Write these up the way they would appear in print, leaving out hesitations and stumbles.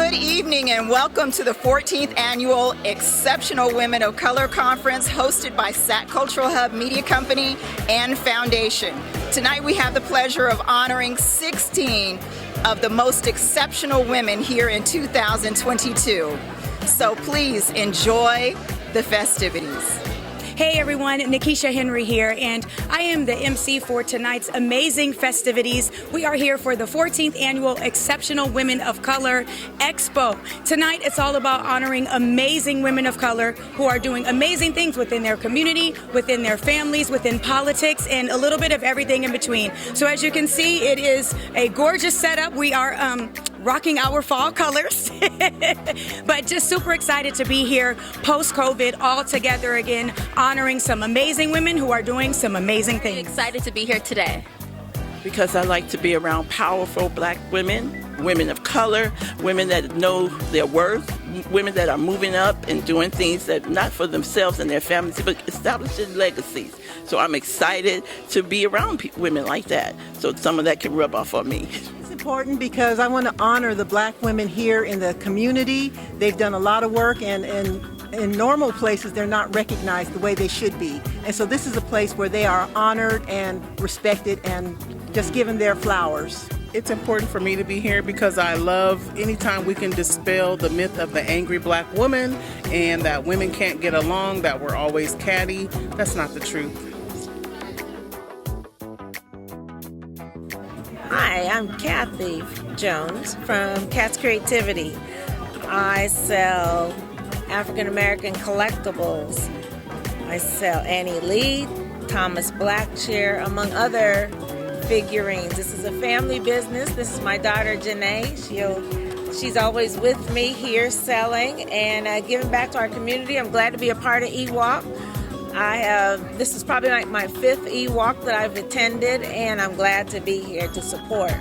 Good evening and welcome to the 14th Annual Exceptional Women of Color Conference hosted by SAC Cultural Hub Media Company and Foundation. Tonight we have the pleasure of honoring 16 of the most exceptional women here in 2022. So please enjoy the festivities. Hey everyone, Nikisha Henry here, and I am the MC for tonight's amazing festivities. We are here for the 14th Annual Exceptional Women of Color Expo. Tonight it's all about honoring amazing women of color who are doing amazing things within their community, within their families, within politics, and a little bit of everything in between. So as you can see, it is a gorgeous setup. We are rocking our fall colors, but just super excited to be here post-COVID all together again, honoring some amazing women who are doing some amazing things. Excited to be here today. Because I like to be around powerful black women, women of color, women that know their worth, women that are moving up and doing things that not for themselves and their families, but establishing legacies. So I'm excited to be around women like that. So some of that can rub off on me. Important because I want to honor the black women here in the community. They've done a lot of work, and in normal places they're not recognized the way they should be. And so this is a place where they are honored and respected and just given their flowers. It's important for me to be here because I love anytime we can dispel the myth of the angry black woman and that women can't get along, that we're always catty. That's not the truth. Hi, I'm Kathy Jones from Cat's Creativity. I sell African American collectibles. I sell Annie Lee, Thomas Blackshear, among other figurines. This is a family business. This is my daughter Janae. She's always with me here selling and giving back to our community. I'm glad to be a part of EWOC. This is probably like my 5th EWOC that I've attended, and I'm glad to be here to support.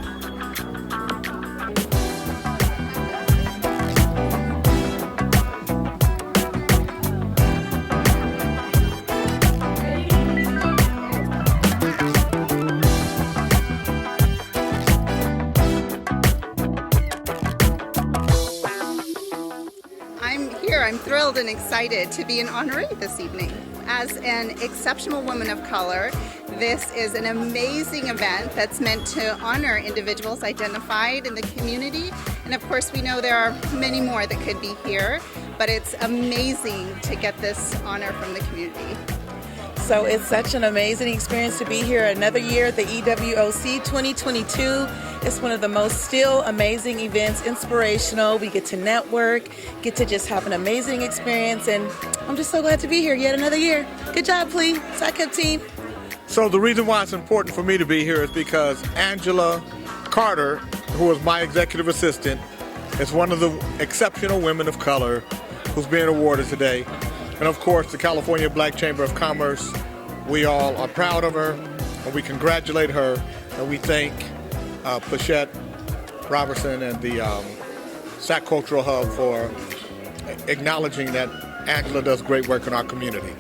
I'm thrilled and excited to be an honoree this evening. As an exceptional woman of color, this is an amazing event that's meant to honor individuals identified in the community. And of course, we know there are many more that could be here, but it's amazing to get this honor from the community. So it's such an amazing experience to be here another year at the EWOC 2022. It's one of the most still amazing events, inspirational. We get to network, get to just have an amazing experience, and I'm just so glad to be here yet another year. Good job, please, SAC Hub team. So the reason why it's important for me to be here is because Angela Carter, who is my executive assistant, is one of the exceptional women of color who's being awarded today. And of course, the California Black Chamber of Commerce, we all are proud of her, and we congratulate her, and we thank Plachette Robertson and the SAC Cultural Hub for acknowledging that Angela does great work in our community.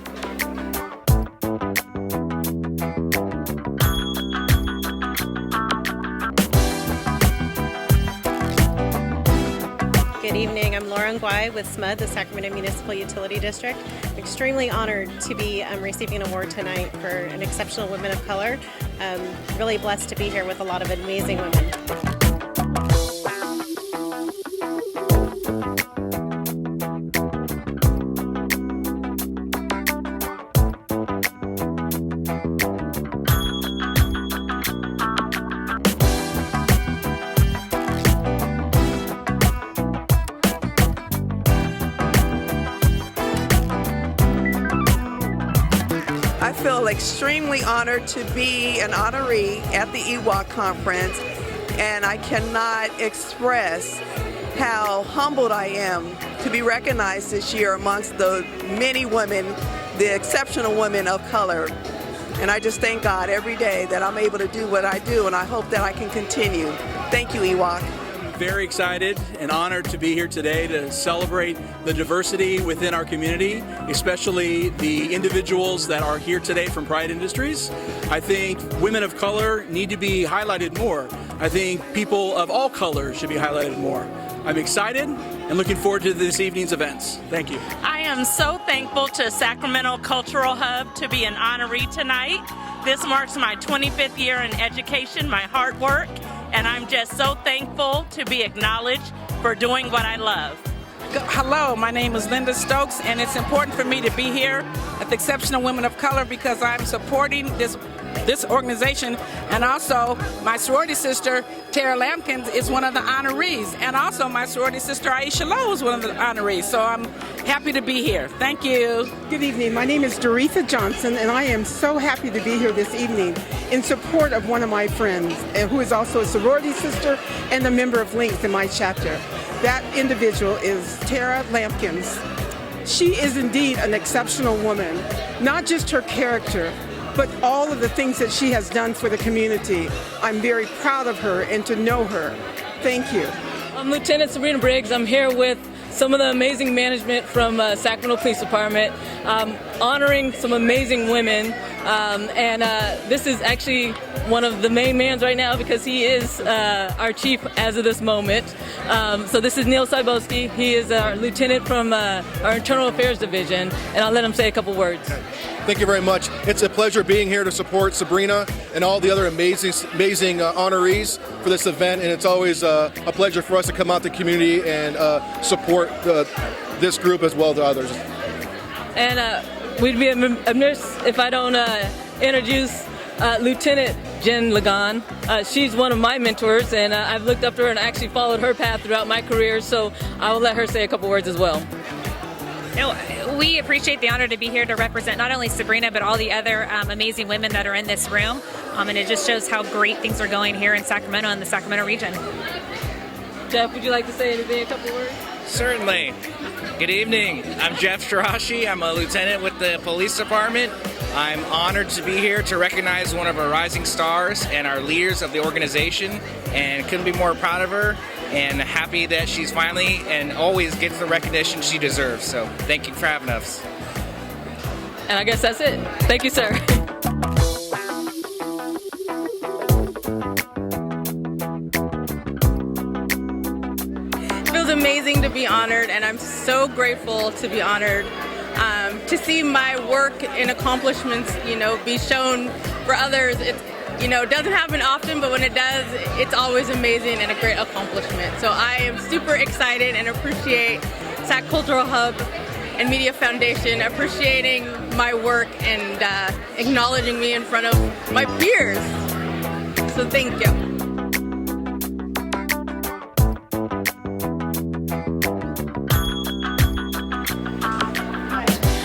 Good evening, I'm Lauren Guai with SMUD, the Sacramento Municipal Utility District. I'm extremely honored to be receiving an award tonight for an exceptional woman of color. Really blessed to be here with a lot of amazing women. I feel extremely honored to be an honoree at the EWOC conference, and I cannot express how humbled I am to be recognized this year amongst the many women, the exceptional women of color. And I just thank God every day that I'm able to do what I do, and I hope that I can continue. Thank you, EWOC. Very excited and honored to be here today to celebrate the diversity within our community, especially the individuals that are here today from Pride Industries. I think women of color need to be highlighted more. I think people of all colors should be highlighted more. I'm excited and looking forward to this evening's events. Thank you. I am so thankful to Sacramento Cultural Hub to be an honoree tonight. This marks my 25th year in education, my hard work, and I'm just so thankful to be acknowledged for doing what I love. Hello, my name is Linda Stokes, and it's important for me to be here at the Exceptional Women of Color because I'm supporting this organization, and also my sorority sister Tara Lampkins is one of the honorees, and also my sorority sister Aisha Lowe is one of the honorees, so I'm happy to be here. Thank you. Good evening. My name is Doretha Johnson, and I am so happy to be here this evening in support of one of my friends who is also a sorority sister and a member of Links in my chapter. That individual is Tara Lampkins. She is indeed an exceptional woman, not just her character, but all of the things that she has done for the community. I'm very proud of her and to know her. Thank you. I'm Lieutenant Sabrina Briggs. I'm here with some of the amazing management from Sacramento Police Department, honoring some amazing women. And this is actually one of the main mans right now because he is our chief as of this moment. So this is Neil Cybowski. He is our lieutenant from our Internal Affairs Division, and I'll let him say a couple words. Thank you very much. It's a pleasure being here to support Sabrina and all the other amazing honorees for this event, and it's always a pleasure for us to come out to the community and support this group as well as others. And we'd be amiss if I don't introduce Lieutenant Jen Lagan. She's one of my mentors, and I've looked up to her and actually followed her path throughout my career, so I will let her say a couple words as well. We appreciate the honor to be here to represent not only Sabrina, but all the other amazing women that are in this room. And it just shows how great things are going here in Sacramento and the Sacramento region. Jeff, would you like to say anything, a couple words? Certainly. Good evening. I'm Jeff Shirashi. I'm a lieutenant with the police department. I'm honored to be here to recognize one of our rising stars and our leaders of the organization, and couldn't be more proud of her and happy that she's finally and always gets the recognition she deserves. So thank you for having us. And I guess that's it. Thank you, sir. It feels amazing to be honored, and I'm so grateful to be honored. To see my work and accomplishments, be shown for others. It's, it doesn't happen often, but when it does, it's always amazing and a great accomplishment. So I am super excited and appreciate Sac Cultural Hub and Media Foundation appreciating my work and acknowledging me in front of my peers. So thank you.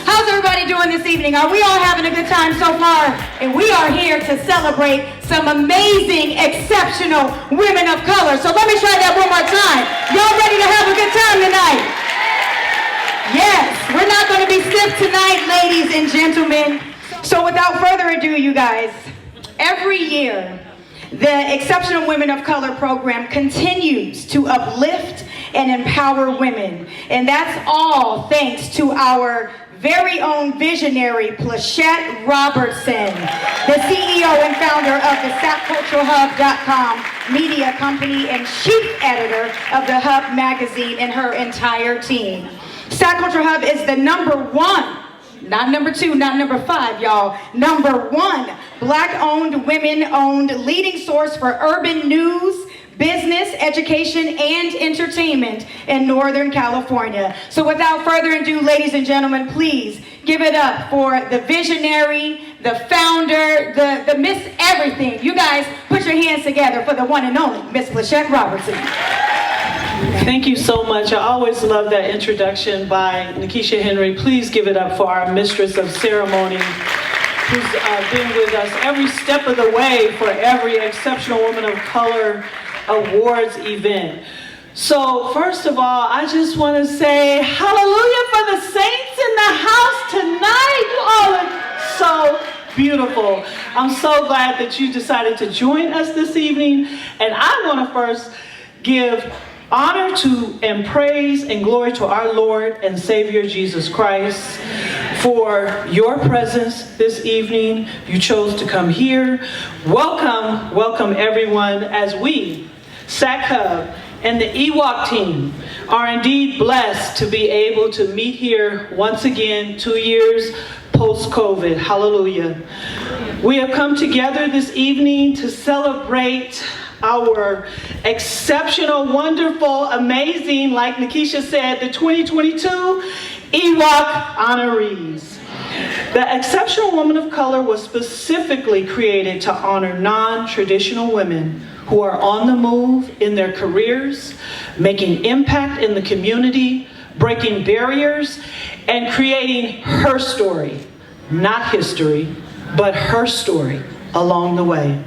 How's everybody doing this evening? Are we all having a good time so far? And we are here to celebrate some amazing, exceptional women of color. So let me try that one more time. Y'all ready to have a good time tonight? Yes, we're not going to be stiff tonight, ladies and gentlemen. So without further ado, you guys, every year, the Exceptional Women of Color program continues to uplift and empower women. And that's all thanks to our very own visionary, Plachette Robertson, the CEO and founder of the SacCulturalHub.com media company and chief editor of the Hub magazine, and her entire team. Sac Cultural Hub is the #1, not #2, not #5, y'all, #1 Black-owned, women-owned leading source for urban news, business, education, and entertainment in Northern California. So without further ado, ladies and gentlemen, please give it up for the visionary, the founder, the Miss Everything. You guys put your hands together for the one and only Miss Plachette Robertson. Thank you so much. I always love that introduction by Nikisha Henry. Please give it up for our mistress of ceremony, who's been with us every step of the way for every Exceptional Woman of Color Awards event. So first of all, I just want to say hallelujah for the saints in the house tonight. You all are so beautiful. I'm so glad that you decided to join us this evening. And I want to first give honor to and praise and glory to our Lord and Savior Jesus Christ for your presence this evening. You chose to come here. Welcome, welcome everyone as we, SAC Hub and the EWOC team are indeed blessed to be able to meet here once again 2 years post-COVID. Hallelujah. We have come together this evening to celebrate our exceptional, wonderful, amazing, like Nikisha said, the 2022 EWOC honorees. The Exceptional Woman of Color was specifically created to honor non-traditional women who are on the move in their careers, making impact in the community, breaking barriers, and creating her story, not history, but her story along the way.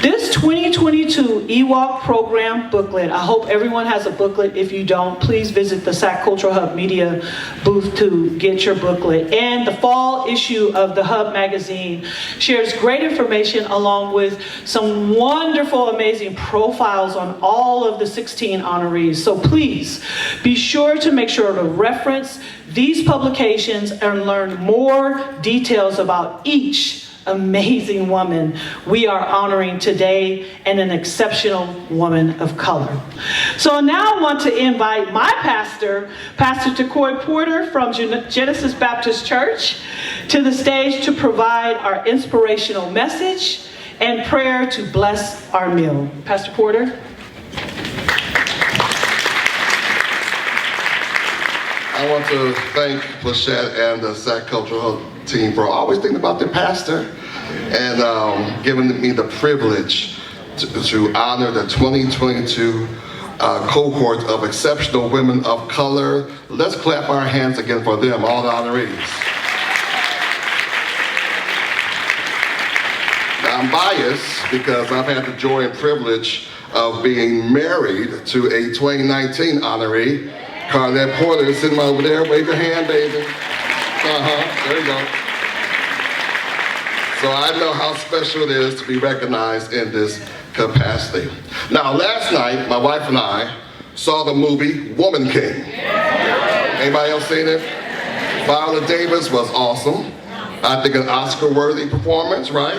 This 2022 EWOC program booklet, I hope everyone has a booklet. If you don't, please visit the SAC Cultural Hub Media booth to get your booklet. And the fall issue of the Hub magazine shares great information along with some wonderful, amazing profiles on all of the 16 honorees. So please be sure to make sure to reference these publications and learn more details about each amazing woman we are honoring today and an exceptional woman of color. So now I want to invite my pastor, Pastor Takoy Porter from Genesis Baptist Church, to the stage to provide our inspirational message and prayer to bless our meal. Pastor Porter. I want to thank Plachette and the SAC Cultural team for always thinking about their pastor and giving me the privilege to honor the 2022 cohort of exceptional women of color. Let's clap our hands again for them, all the honorees. Now, I'm biased because I've had the joy and privilege of being married to a 2019 honoree. Carlette Porter is sitting over there. Wave your hand, baby. There you go. So I know how special it is to be recognized in this capacity. Now, last night, my wife and I saw the movie Woman King. Anybody else seen it? Viola Davis was awesome. I think an Oscar-worthy performance, right?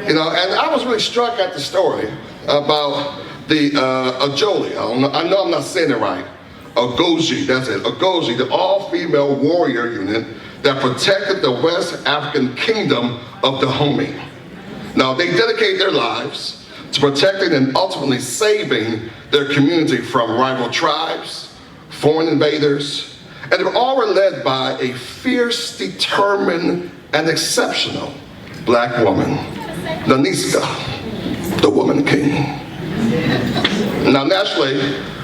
You know, and I was really struck at the story about the Ajoli. I know I'm not saying it right. Agoji, that's it. Agoji, the all-female warrior unit that protected the West African kingdom of Dahomey. Now, they dedicated their lives to protecting and ultimately saving their community from rival tribes, foreign invaders, and they all were led by a fierce, determined, and exceptional black woman, Naniska, the Woman King. Now, naturally,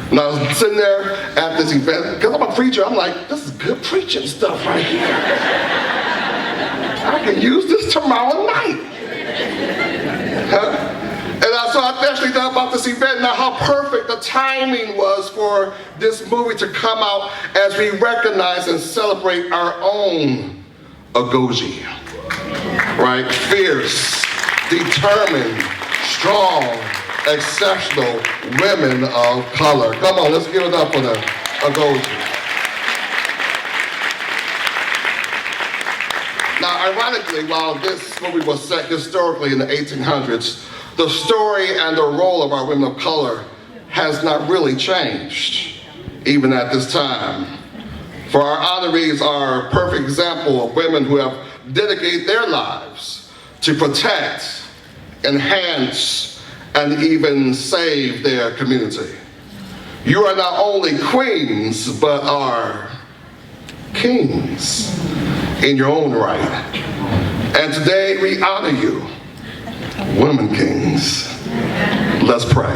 when I was sitting there at this event, because I'm a preacher, I'm like, this is good preaching stuff right here. I can use this tomorrow night. And so I actually thought about this event, now how perfect the timing was for this movie to come out as we recognize and celebrate our own Agoji. Right? Fierce, determined, strong, exceptional women of color. Come on, let's give it up for the Agoji. Now, ironically, while this movie was set historically in the 1800s, the story and the role of our women of color has not really changed, even at this time. For our honorees are a perfect example of women who have dedicated their lives to protect, enhance, and even save their community. You are not only queens, but are kings in your own right. And today we honor you, women kings. Let's pray.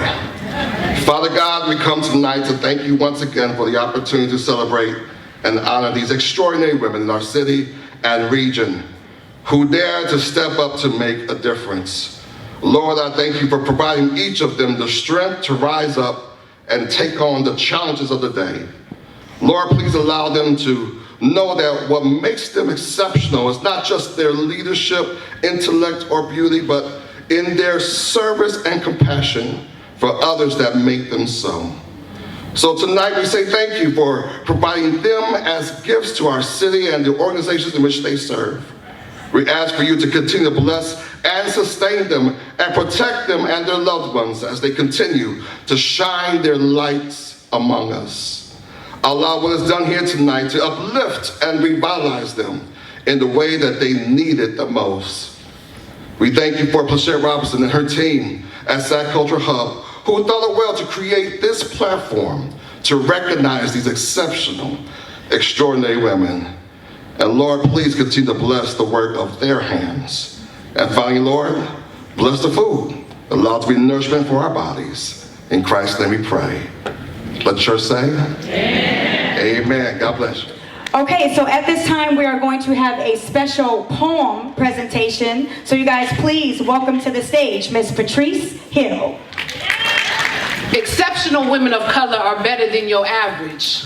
Father God, we come tonight to thank you once again for the opportunity to celebrate and honor these extraordinary women in our city and region who dare to step up to make a difference. Lord, I thank you for providing each of them the strength to rise up and take on the challenges of the day. Lord, please allow them to know that what makes them exceptional is not just their leadership, intellect, or beauty, but in their service and compassion for others that make them so. So tonight we say thank you for providing them as gifts to our city and the organizations in which they serve. We ask for you to continue to bless and sustain them and protect them and their loved ones as they continue to shine their lights among us. Allow what is done here tonight to uplift and revitalize them in the way that they need it the most. We thank you for Plachette Robinson and her team at Sac Culture Hub, who thought it well to create this platform to recognize these exceptional, extraordinary women. And Lord, please continue to bless the work of their hands. And finally, Lord, bless the food, allow it to be nourishment for our bodies. In Christ's name we pray. Let the church say, amen. Amen. God bless you. Okay, so at this time we are going to have a special poem presentation. So you guys please welcome to the stage Miss Patrice Hill. Exceptional women of color are better than your average.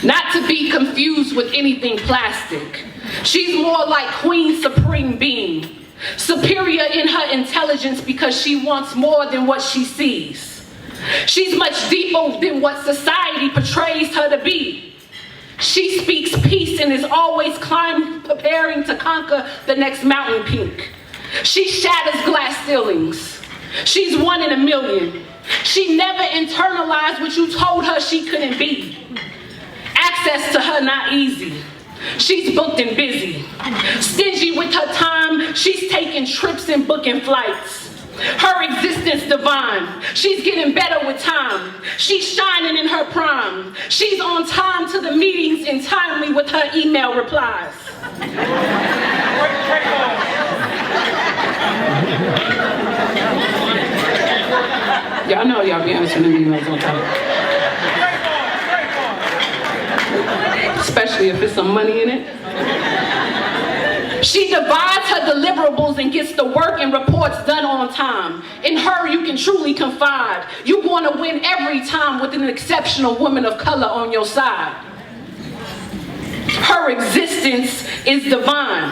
Not to be confused with anything plastic. She's more like Queen Supreme Being. Superior in her intelligence because she wants more than what she sees. She's much deeper than what society portrays her to be. She speaks peace and is always preparing to conquer the next mountain peak. She shatters glass ceilings. She's one in a million. She never internalized what you told her she couldn't be. Access to her not easy. She's booked and busy. Stingy with her time, she's taking trips and booking flights. Her existence divine. She's getting better with time. She's shining in her prime. She's on time to the meetings and timely with her email replies. Y'all know y'all be answering the emails on time. Especially if there's some money in it. She divides her deliverables and gets the work and reports done on time. In her, you can truly confide. You're going to win every time with an exceptional woman of color on your side. Her existence is divine.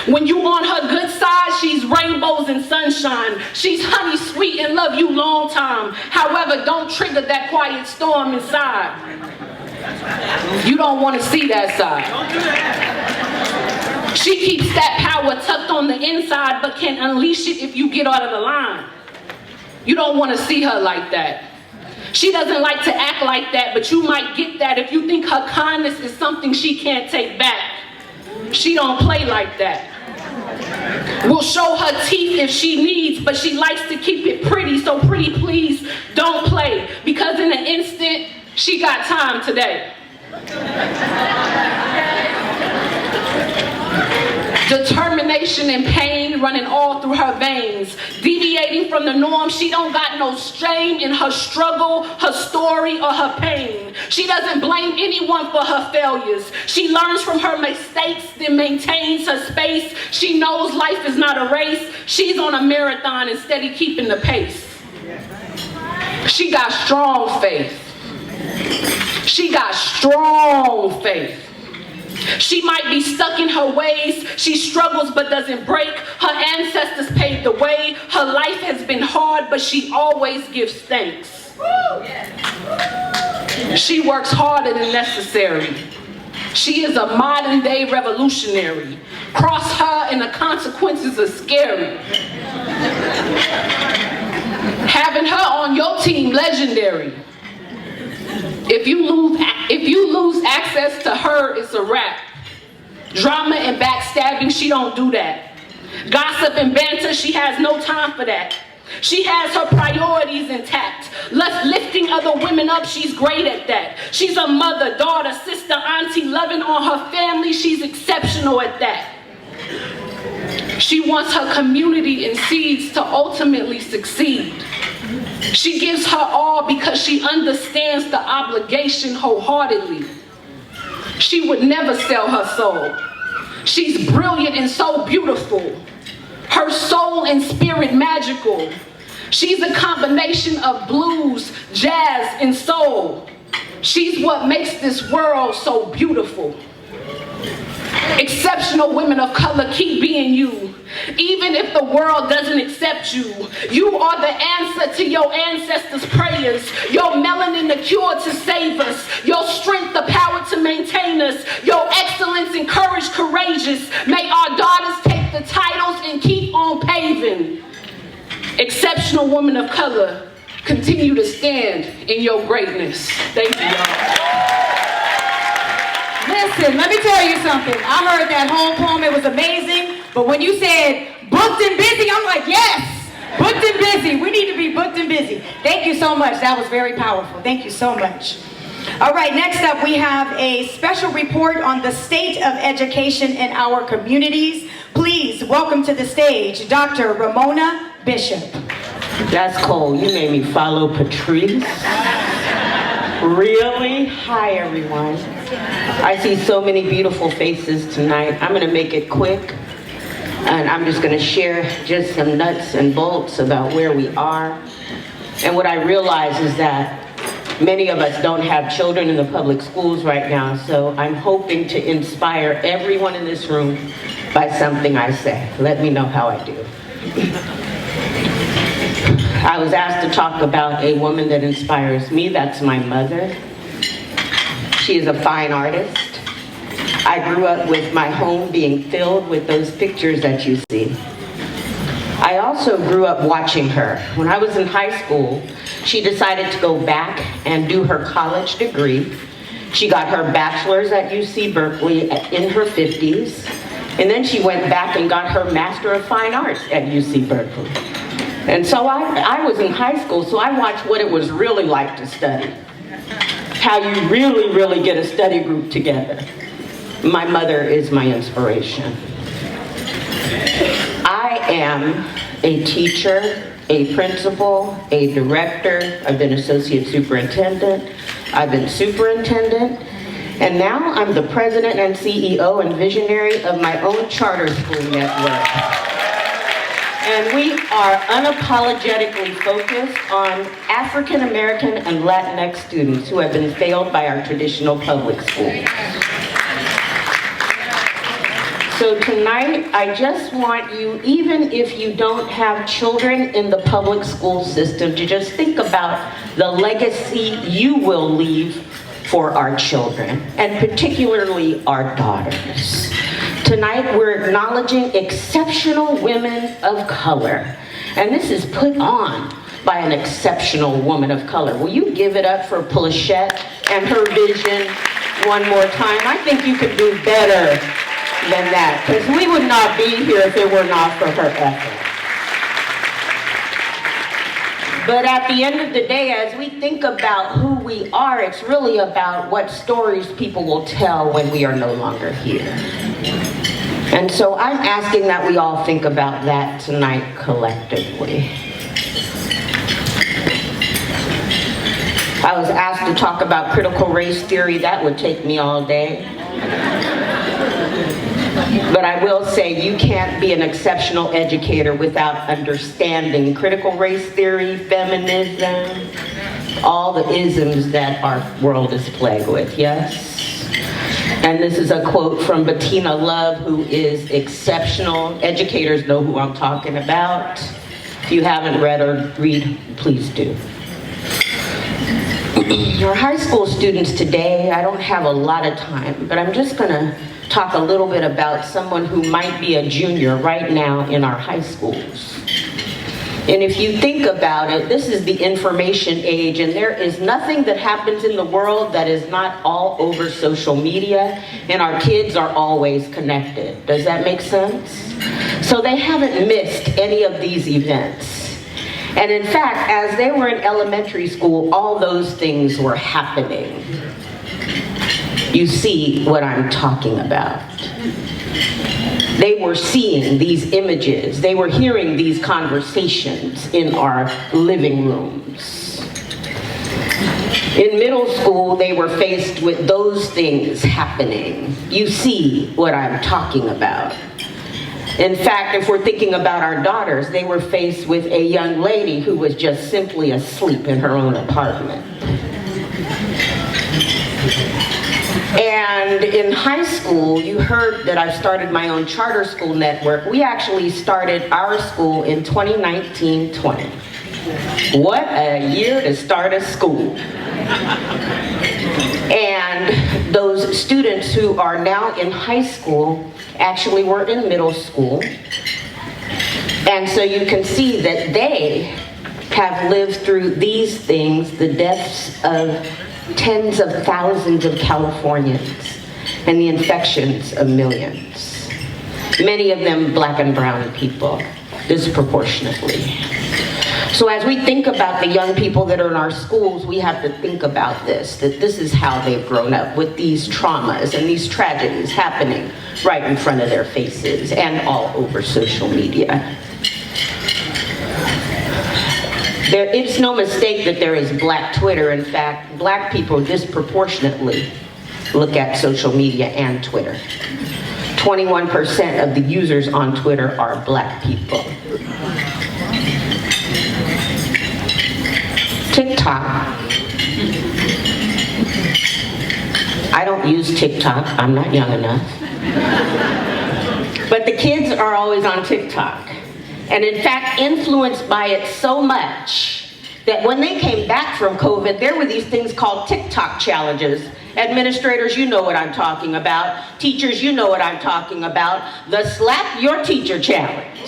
When you on her good side, she's rainbows and sunshine. She's honey sweet and love you long time. However, don't trigger that quiet storm inside. You don't want to see that side. She keeps that power tucked on the inside, but can unleash it if you get out of the line. You don't want to see her like that. She doesn't like to act like that, but you might get that if you think her kindness is something she can't take back. She don't play like that. We'll show her teeth if she needs, but she likes to keep it pretty, so pretty please don't play, because in an instant, she got time today. Determination and pain running all through her veins. Deviating from the norm, she don't got no shame in her struggle, her story, or her pain. She doesn't blame anyone for her failures. She learns from her mistakes, then maintains her space. She knows life is not a race. She's on a marathon and steady keeping the pace. She got strong faith. She got strong faith. She might be stuck in her ways. She struggles but doesn't break. Her ancestors paved the way. Her life has been hard, but she always gives thanks. She works harder than necessary. She is a modern day revolutionary. Cross her and the consequences are scary. Having her on your team, legendary. If you lose access to her, it's a wrap. Drama and backstabbing, she don't do that. Gossip and banter, she has no time for that. She has her priorities intact. Lifting other women up, she's great at that. She's a mother, daughter, sister, auntie, loving on her family, she's exceptional at that. She wants her community and seeds to ultimately succeed. She gives her all because she understands the obligation wholeheartedly. She would never sell her soul. She's brilliant and so beautiful. Her soul and spirit magical. She's a combination of blues, jazz, and soul. She's what makes this world so beautiful. Exceptional women of color, keep being you. Even if the world doesn't accept you, you are the answer to your ancestors' prayers. Your melanin, the cure to save us. Your strength, the power to maintain us. Your excellence and courage, courageous. May our daughters take the titles and keep on haven. Exceptional women of color, continue to stand in your greatness. Thank you, y'all. Listen, let me tell you something. I heard that whole poem, it was amazing, but when you said booked and busy, I'm like, yes, booked and busy. We need to be booked and busy. Thank you so much. That was very powerful. Thank you so much. All right, next up we have a special report on the state of education in our communities. Please welcome to the stage Dr. Ramona Bishop. That's cold. You made me follow Patrice. Really? Hi, everyone. I see so many beautiful faces tonight. I'm going to make it quick, and I'm just going to share just some nuts and bolts about where we are. And what I realize is that many of us don't have children in the public schools right now, so I'm hoping to inspire everyone in this room by something I say. Let me know how I do. I was asked to talk about a woman that inspires me. That's my mother. She is a fine artist. I grew up with my home being filled with those pictures that you see. I also grew up watching her. When I was in high school, she decided to go back and do her college degree. She got her bachelor's at UC Berkeley in her 50s, and then she went back and got her Master of Fine Arts at UC Berkeley. And so I was in high school, so I watched what it was really like to study. How you really get a study group together. My mother is my inspiration. I am a teacher, a principal, a director. I've been associate superintendent. I've been superintendent. And now I'm the president and CEO and visionary of my own charter school network. And we are unapologetically focused on African American and Latinx students who have been failed by our traditional public schools. So tonight, I just want you, even if you don't have children in the public school system, to just think about the legacy you will leave for our children, and particularly our daughters. Tonight, we're acknowledging exceptional women of color. And this is put on by an exceptional woman of color. Will you give it up for Plachette and her vision one more time? I think you could do better than that, because we would not be here if it were not for her effort. But at the end of the day, as we think about who we are, it's really about what stories people will tell when we are no longer here. And so I'm asking that we all think about that tonight collectively. I was asked to talk about critical race theory. That would take me all day. But I will say you can't be an exceptional educator without understanding critical race theory, feminism, all the isms that our world is plagued with, yes? And this is a quote from Bettina Love, who is exceptional. Educators know who I'm talking about. If you haven't read or read, please do. Our high school students today, I don't have a lot of time, but I'm just gonna talk a little bit about someone who might be a junior right now in our high schools. And if you think about it, this is the information age, and there is nothing that happens in the world that is not all over social media, and our kids are always connected. Does that make sense? So they haven't missed any of these events. And in fact, as they were in elementary school, all those things were happening. You see what I'm talking about. They were seeing these images. They were hearing these conversations in our living rooms. In middle school, they were faced with those things happening. You see what I'm talking about. In fact, if we're thinking about our daughters, they were faced with a young lady who was just simply asleep in her own apartment. And in high school, you heard that I've started my own charter school network. We actually started our school in 2019-20. What a year to start a school. And those students who are now in high school actually were in middle school. And so you can see that they have lived through these things, the deaths of tens of thousands of Californians and the infections of millions. Many of them black and brown people, disproportionately. So as we think about the young people that are in our schools, we have to think about this, that this is how they've grown up, with these traumas and these tragedies happening right in front of their faces and all over social media. It's no mistake that there is Black Twitter. In fact, Black people disproportionately look at social media and Twitter. 21% of the users on Twitter are Black people. TikTok. I don't use TikTok. I'm not young enough. But the kids are always on TikTok. And in fact, influenced by it so much that when they came back from COVID, there were these things called TikTok challenges. Administrators, you know what I'm talking about. Teachers, you know what I'm talking about. The Slap Your Teacher Challenge.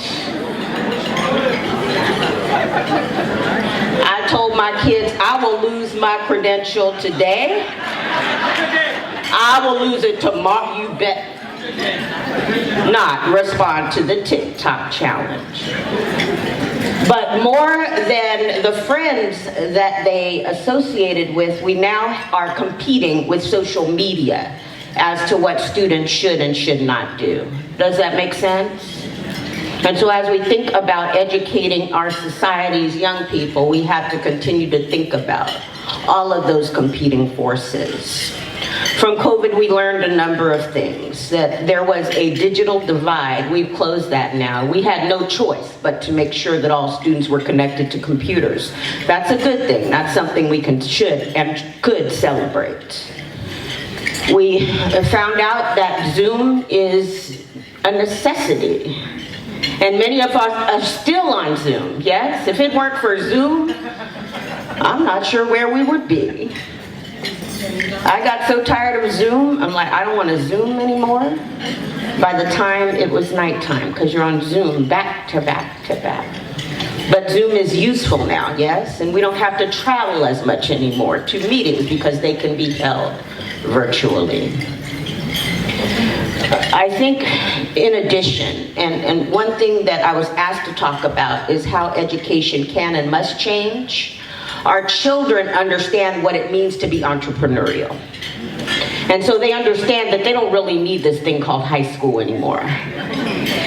I told my kids, I will lose my credential today. I will lose it tomorrow, you bet. Not respond to the TikTok challenge. But more than the friends that they associated with, we now are competing with social media as to what students should and should not do. Does that make sense? And so as we think about educating our society's young people, we have to continue to think about all of those competing forces. From COVID, we learned a number of things, that there was a digital divide. We've closed that now. We had no choice but to make sure that all students were connected to computers. That's a good thing. That's something we should and could celebrate. We found out that Zoom is a necessity. And many of us are still on Zoom, yes? If it weren't for Zoom, I'm not sure where we would be. I got so tired of Zoom, I'm like, I don't want to Zoom anymore. By the time it was nighttime, because you're on Zoom back to back to back. But Zoom is useful now, yes? And we don't have to travel as much anymore to meetings because they can be held virtually. I think in addition, and one thing that I was asked to talk about is how education can and must change. Our children understand what it means to be entrepreneurial. And so they understand that they don't really need this thing called high school anymore.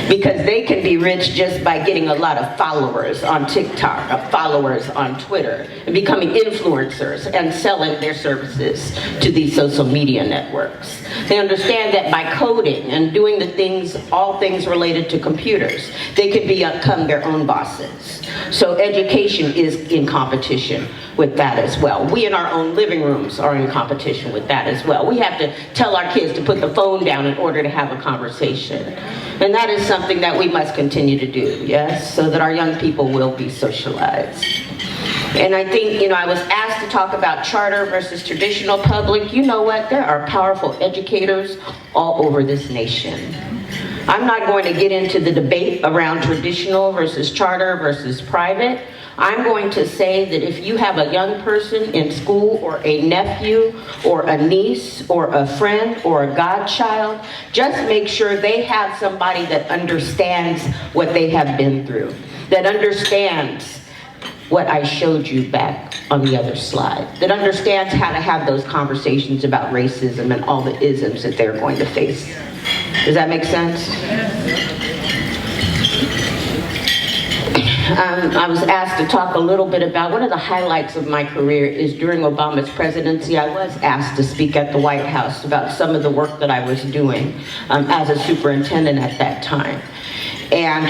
Because they can be rich just by getting a lot of followers on TikTok, followers on Twitter, and becoming influencers and selling their services to these social media networks. They understand that by coding and doing the things, all things related to computers, they can become their own bosses. So education is in competition with that as well. We in our own living rooms are in competition with that as well. We have to tell our kids to put the phone down in order to have a conversation. And that is something that we must continue to do, yes, so that our young people will be socialized. And I think, I was asked to talk about charter versus traditional public. You know what? There are powerful educators all over this nation. I'm not going to get into the debate around traditional versus charter versus private. I'm going to say that if you have a young person in school or a nephew or a niece or a friend or a godchild, just make sure they have somebody that understands what they have been through, that understands what I showed you back on the other slide, that understands how to have those conversations about racism and all the isms that they're going to face. Does that make sense? I was asked to talk a little bit about one of the highlights of my career is during Obama's presidency. I was asked to speak at the White House about some of the work that I was doing as a superintendent at that time. And,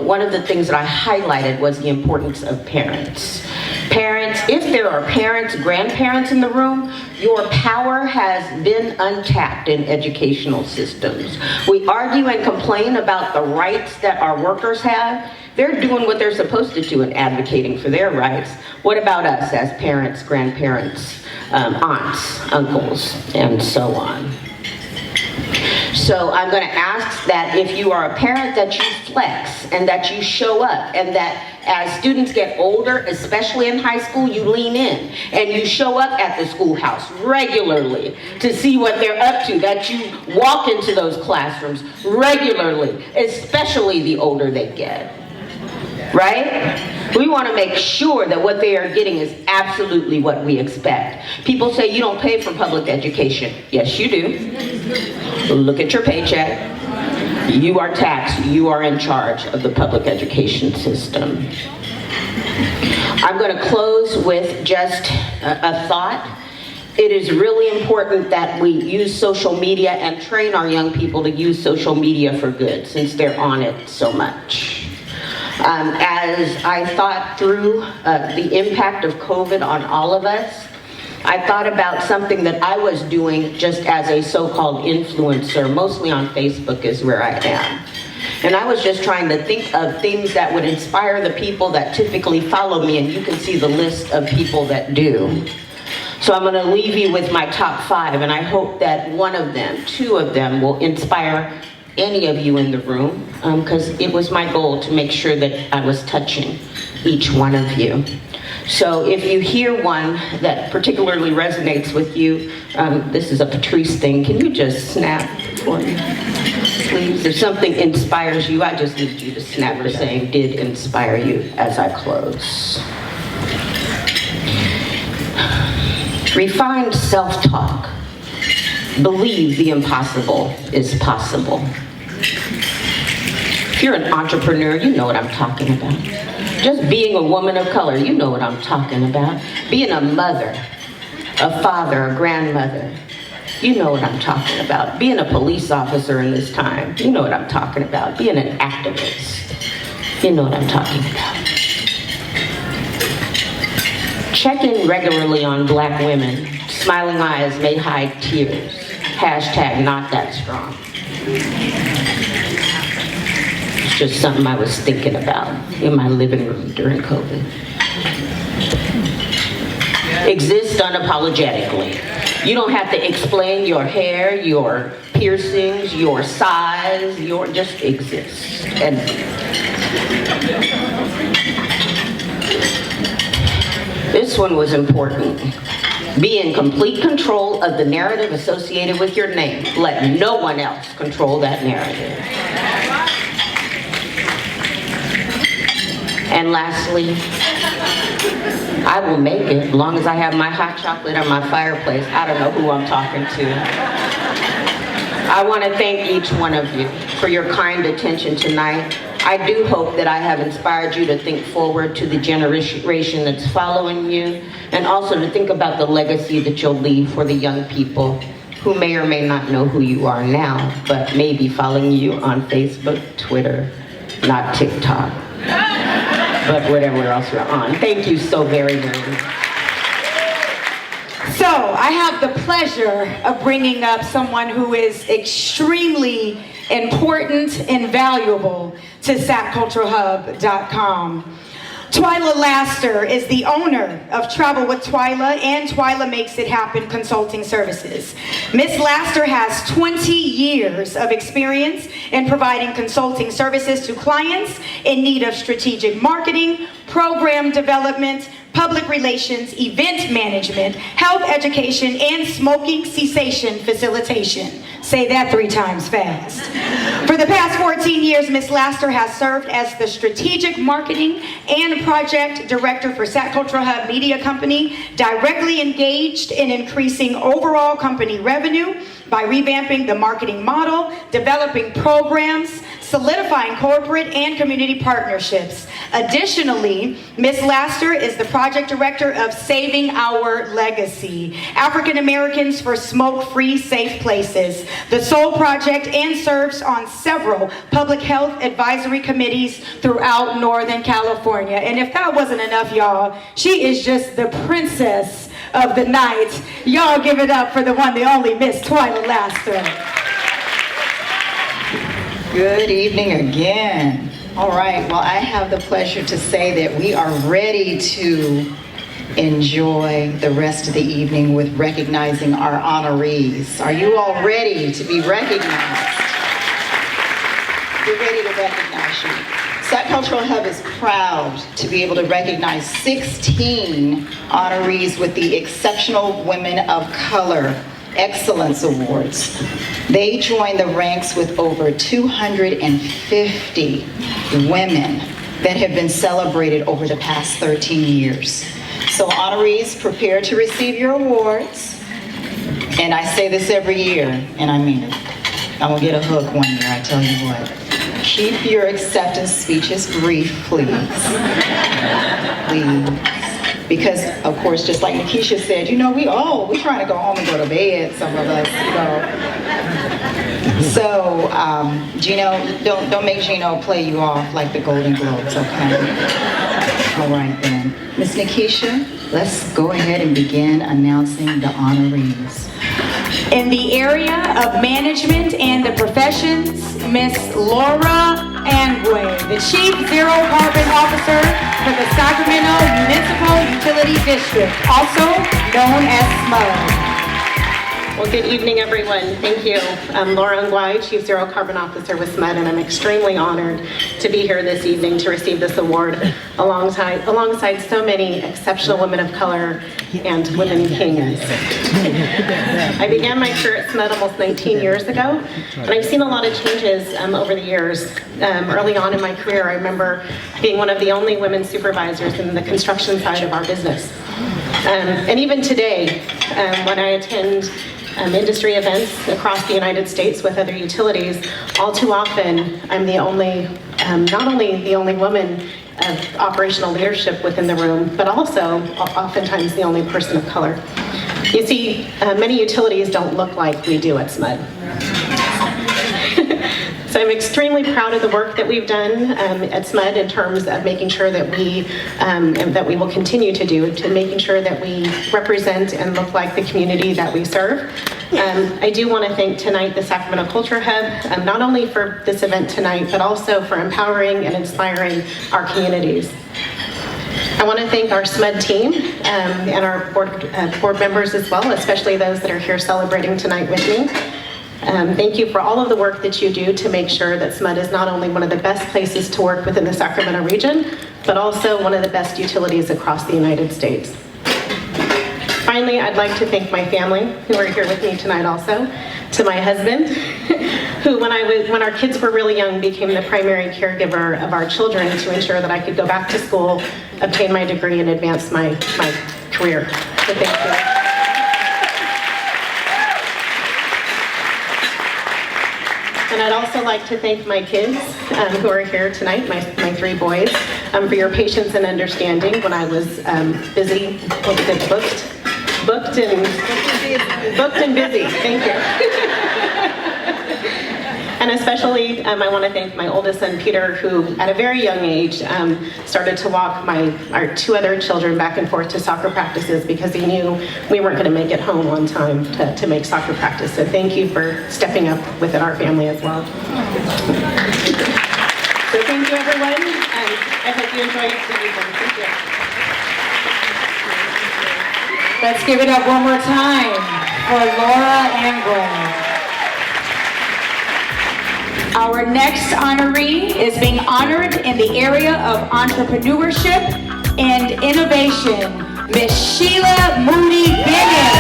one of the things that I highlighted was the importance of parents. Parents, if there are parents, grandparents in the room, your power has been untapped in educational systems. We argue and complain about the rights that our workers have. They're doing what they're supposed to do and advocating for their rights. What about us as parents, grandparents, aunts, uncles, and so on? So I'm going to ask that if you are a parent that you flex and that you show up, and that as students get older, especially in high school, you lean in and you show up at the schoolhouse regularly to see what they're up to, that you walk into those classrooms regularly, especially the older they get. Right? We want to make sure that what they are getting is absolutely what we expect. People say you don't pay for public education. Yes, you do. Look at your paycheck. You are taxed. You are in charge of the public education system. I'm going to close with just a thought. It is really important that we use social media and train our young people to use social media for good, since they're on it so much. As I thought through the impact of COVID on all of us, I thought about something that I was doing just as a so-called influencer, mostly on Facebook is where I am. And I was just trying to think of things that would inspire the people that typically follow me, and you can see the list of people that do. So I'm going to leave you with my top 5, and I hope that one of them, 2 of them, will inspire any of you in the room, because it was my goal to make sure that I was touching each one of you. So if you hear one that particularly resonates with you, this is a Patrice thing. Can you just snap for me, please? If something inspires you, I just need you to snap for saying did inspire you as I close. Refined self-talk. Believe the impossible is possible. If you're an entrepreneur, you know what I'm talking about. Just being a woman of color, you know what I'm talking about. Being a mother, a father, a grandmother, you know what I'm talking about. Being a police officer in this time, you know what I'm talking about. Being an activist, you know what I'm talking about. Check in regularly on Black women. Smiling eyes may hide tears. Hashtag not that strong. It's just something I was thinking about in my living room during COVID. Exist unapologetically. You don't have to explain your hair, your piercings, your size, just exist. And this one was important. Be in complete control of the narrative associated with your name. Let no one else control that narrative. And lastly, I will make it as long as I have my hot chocolate on my fireplace. I don't know who I'm talking to. I want to thank each one of you for your kind attention tonight. I do hope that I have inspired you to think forward to the generation that's following you, and also to think about the legacy that you'll leave for the young people who may or may not know who you are now, but may be following you on Facebook, Twitter, not TikTok, but whatever else you're on. Thank you so very, very much. So I have the pleasure of bringing up someone who is extremely important and valuable to sapculturalhub.com. Twyla Laster is the owner of Travel with Twyla and Twyla Makes It Happen Consulting Services. Ms. Laster has 20 years of experience in providing consulting services to clients in need of strategic marketing, program development, public relations, event management, health education, and smoking cessation facilitation. Say that 3 times fast. For the past 14 years, Ms. Laster has served as the strategic marketing and project director for Sat Cultural Hub Media Company, directly engaged in increasing overall company revenue by revamping the marketing model, developing programs, solidifying corporate and community partnerships. Additionally, Ms. Laster is the project director of Saving Our Legacy, African Americans for Smoke-Free Safe Places, the Soul Project, and serves on several public health advisory committees throughout Northern California. And if that wasn't enough, y'all, she is just the princess of the night. Y'all give it up for the one, the only Miss Twyla Laster. Good evening again. All right, well, I have the pleasure to say that we are ready to enjoy the rest of the evening with recognizing our honorees. Are you all ready to be recognized? we're ready to recognize you. Sac Cultural Hub is proud to be able to recognize 16 honorees with the Exceptional Women of Color Excellence Awards. They join the ranks with over 250 women that have been celebrated over the past 13 years. So honorees, prepare to receive your awards. And I say this every year, and I mean it. I'm gonna get a hook one year, I tell you what. Keep your acceptance speeches brief, please. Please. Because, of course, just like Nikisha said, you know, we trying to go home and go to bed, some of us, you know. So, Gino, don't make Gino play you off like the Golden Globes, okay? All right, then. Miss Nikisha, let's go ahead and begin announcing the honorees. In the area of management and the professions, Miss Laura Angway, the Chief Zero Carbon Officer for the Sacramento Municipal Utility District, also known as SMUD. Well, good evening, everyone. Thank you. I'm Laura Ngwai, Chief Zero Carbon Officer with SMUD, and I'm extremely honored to be here this evening to receive this award alongside so many exceptional women of color and women kings. I began my career at SMUD almost 19 years ago, and I've seen a lot of changes over the years. Early on in my career, I remember being one of the only women supervisors in the construction side of our business. And even today, when I attend industry events across the United States with other utilities, all too often I'm the only, not only the only woman of operational leadership within the room, but also oftentimes the only person of color. You see, many utilities don't look like we do at SMUD. So I'm extremely proud of the work that we've done at SMUD in terms of making sure that we will continue to do, to making sure that we represent and look like the community that we serve. I do want to thank tonight the Sacramento Culture Hub, not only for this event tonight, but also for empowering and inspiring our communities. I want to thank our SMUD team and our board members as well, especially those that are here celebrating tonight with me. Thank you for all of the work that you do to make sure that SMUD is not only one of the best places to work within the Sacramento region, but also one of the best utilities across the United States. Finally, I'd like to thank my family who are here with me tonight also, to my husband, who when our kids were really young became the primary caregiver of our children to ensure that I could go back to school, obtain my degree, and advance my career. So thank you. And I'd also like to thank my kids who are here tonight, my three boys, for your patience and understanding when I was busy, booked and busy. Thank you. And especially, I want to thank my oldest son, Peter, who at a very young age started to walk our two other children back and forth to soccer practices because he knew we weren't going to make it home on time to make soccer practice. So thank you for stepping up within our family as well. So thank you, everyone, and I hope you enjoyed the evening. Thank you. Let's give it up one more time for Laura Angway. Our next honoree is being honored in the area of entrepreneurship and innovation, Miss Sheila Moody Bennett,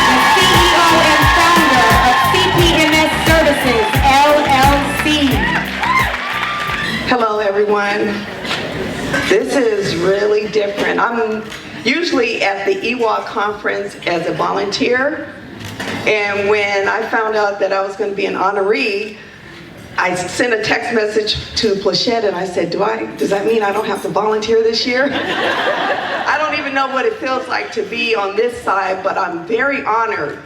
the CEO and founder of CPMS Services, LLC. Hello, everyone. This is really different. I'm usually at the EWOC conference as a volunteer, and when I found out that I was going to be an honoree, I sent a text message to Plachette and I said, does that mean I don't have to volunteer this year? I don't even know what it feels like to be on this side, but I'm very honored.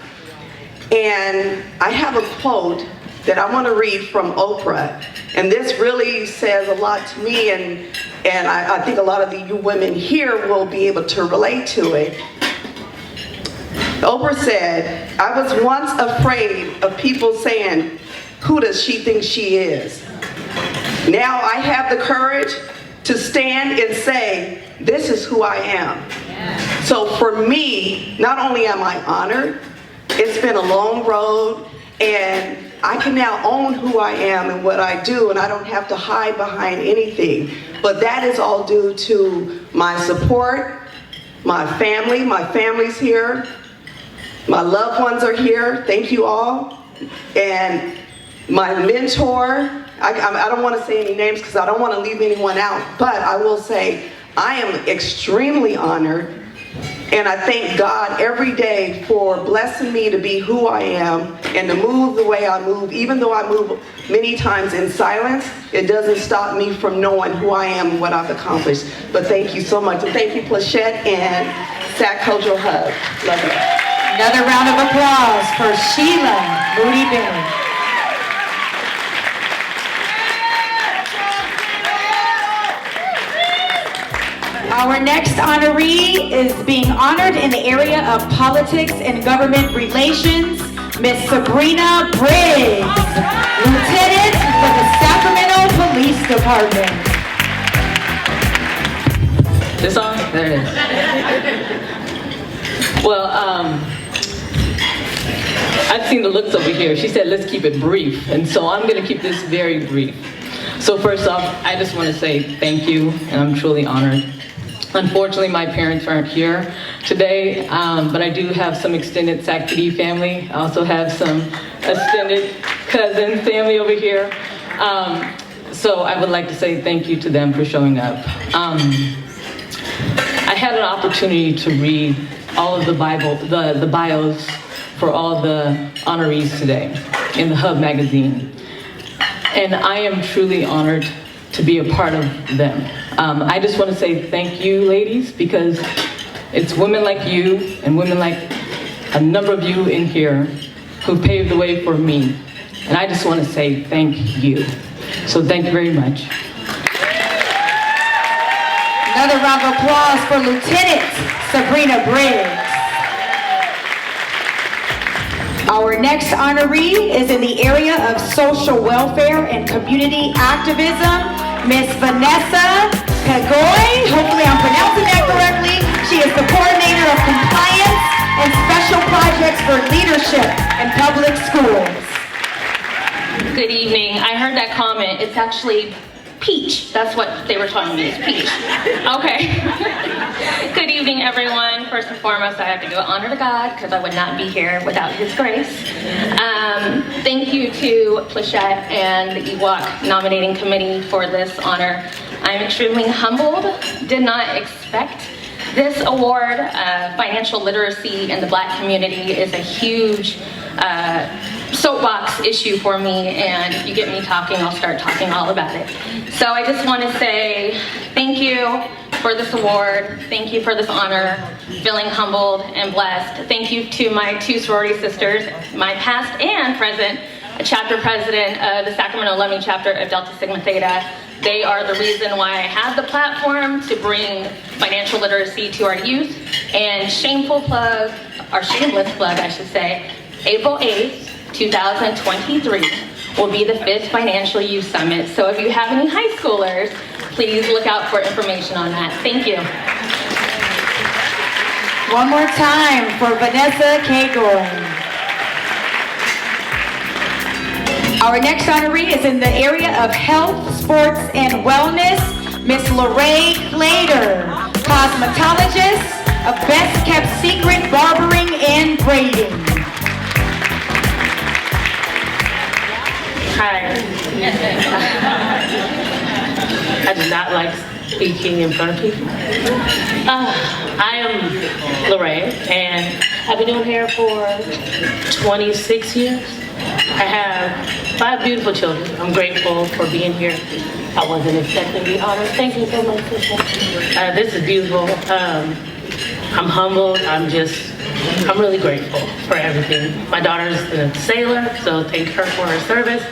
And I have a quote that I want to read from Oprah. And this really says a lot to me, and I think a lot of you women here will be able to relate to it. Oprah said, "I was once afraid of people saying, 'Who does she think she is?' Now I have the courage to stand and say, 'This is who I am.'" So for me, not only am I honored, it's been a long road, and I can now own who I am and what I do, and I don't have to hide behind anything. But that is all due to my support, my family's here, my loved ones are here, thank you all, and my mentor, I don't want to say any names because I don't want to leave anyone out, but I will say I am extremely honored, and I thank God every day for blessing me to be who I am and to move the way I move. Even though I move many times in silence, it doesn't stop me from knowing who I am and what I've accomplished. But thank you so much. And thank you, Plachette and SAC Cultural Hub. Love you. Another round of applause for Sheila Moody Bentley. Our next honoree is being honored in the area of politics and government relations, Miss Sabrina Briggs, Lieutenant for the Sacramento Police Department. This on? There it is. Well, I've seen the looks over here. She said, let's keep it brief. And so I'm going to keep this very brief. So first off, I just want to say thank you, and I'm truly honored. Unfortunately, my parents aren't here today, but I do have some extended SAC PD family. I also have some extended cousin family over here. So I would like to say thank you to them for showing up. I had an opportunity to read all of the bios for all the honorees today in the Hub magazine. And I am truly honored to be a part of them. I just want to say thank you, ladies, because it's women like you and women like a number of you in here who paved the way for me. And I just want to say thank you. So thank you very much. Another round of applause for Lieutenant Sabrina Briggs. Our next honoree is in the area of social welfare and community activism, Miss Vanessa Kagoy. Hopefully I'm pronouncing that correctly. She is the coordinator of compliance and special projects for leadership in public schools. Good evening. I heard that comment. It's actually peach. That's what they were telling me, is peach. Okay. Good evening, everyone. First and foremost, I have to give honor to God because I would not be here without His grace. Thank you to Plachette and the EWOC nominating committee for this honor. I'm extremely humbled. Did not expect this award. Financial literacy in the Black community is a huge soapbox issue for me, and if you get me talking, I'll start talking all about it. So I just want to say thank you for this award. Thank you for this honor. Feeling humbled and blessed. Thank you to my two sorority sisters, my past and present chapter president of the Sacramento Alumni chapter of Delta Sigma Theta. They are the reason why I have the platform to bring financial literacy to our youth. And shameless plug, I should say, April 8th, 2023 will be the 5th Financial Youth Summit. So if you have any high schoolers, please look out for information on that. Thank you. One more time for Vanessa Kagoy. Our next honoree is in the area of health, sports, and wellness, Miss Lorraine Clader, cosmetologist of Best Kept Secret Barbering and Braiding. Hi. I do not like speaking in front of people. I am Lorraine, and I've been doing hair for 26 years. I have 5 beautiful children. I'm grateful for being here. I wasn't expecting the honor. Thank you so much, sister. This is beautiful. I'm humbled. I'm really grateful for everything. My daughter's a sailor, so thank her for her service.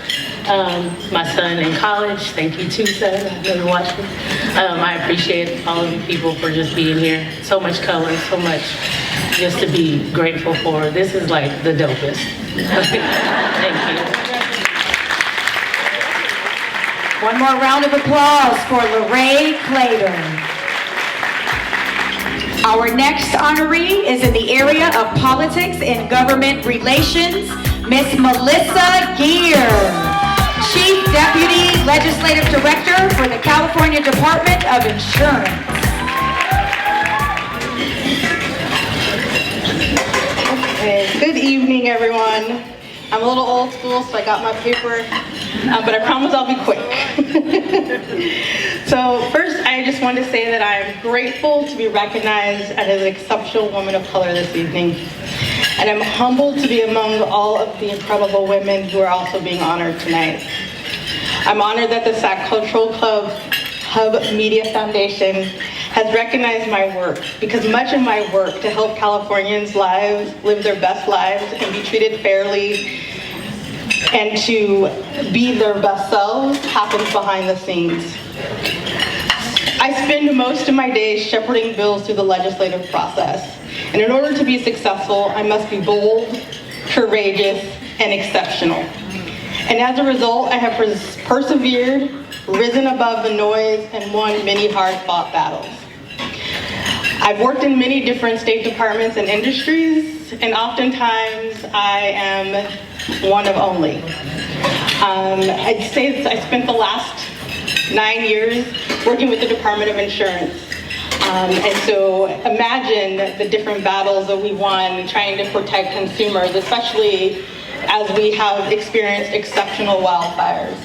My son in college, thank you too, son. I know you're watching. I appreciate all of you people for just being here. So much color, so much just to be grateful for. This is like the dopest. Thank you. One more round of applause for Lorraine Clader. Our next honoree is in the area of politics and government relations, Miss Melissa Gear, Chief Deputy Legislative Director for the California Department of Insurance. Okay, good evening, everyone. I'm a little old school, so I got my paper, but I promise I'll be quick. So first, I just want to say that I am grateful to be recognized as an exceptional woman of color this evening. And I'm humbled to be among all of the incredible women who are also being honored tonight. I'm honored that the SAC Cultural Club Hub Media Foundation has recognized my work, because much of my work to help Californians' lives live their best lives and be treated fairly and to be their best selves happens behind the scenes. I spend most of my days shepherding bills through the legislative process. And in order to be successful, I must be bold, courageous, and exceptional. And as a result, I have persevered, risen above the noise, and won many hard-fought battles. I've worked in many different state departments and industries, and oftentimes I am one of only. I'd say I spent the last 9 years working with the Department of Insurance. And so imagine the different battles that we won trying to protect consumers, especially as we have experienced exceptional wildfires.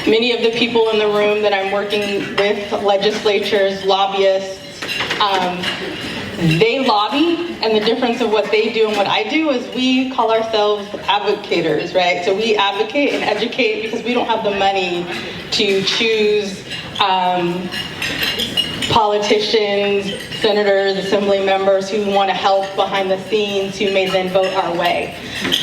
Many of the people in the room that I'm working with, legislatures, lobbyists, they lobby, and the difference of what they do and what I do is we call ourselves advocators, right? So we advocate and educate because we don't have the money to choose politicians, senators, assembly members who want to help behind the scenes who may then vote our way.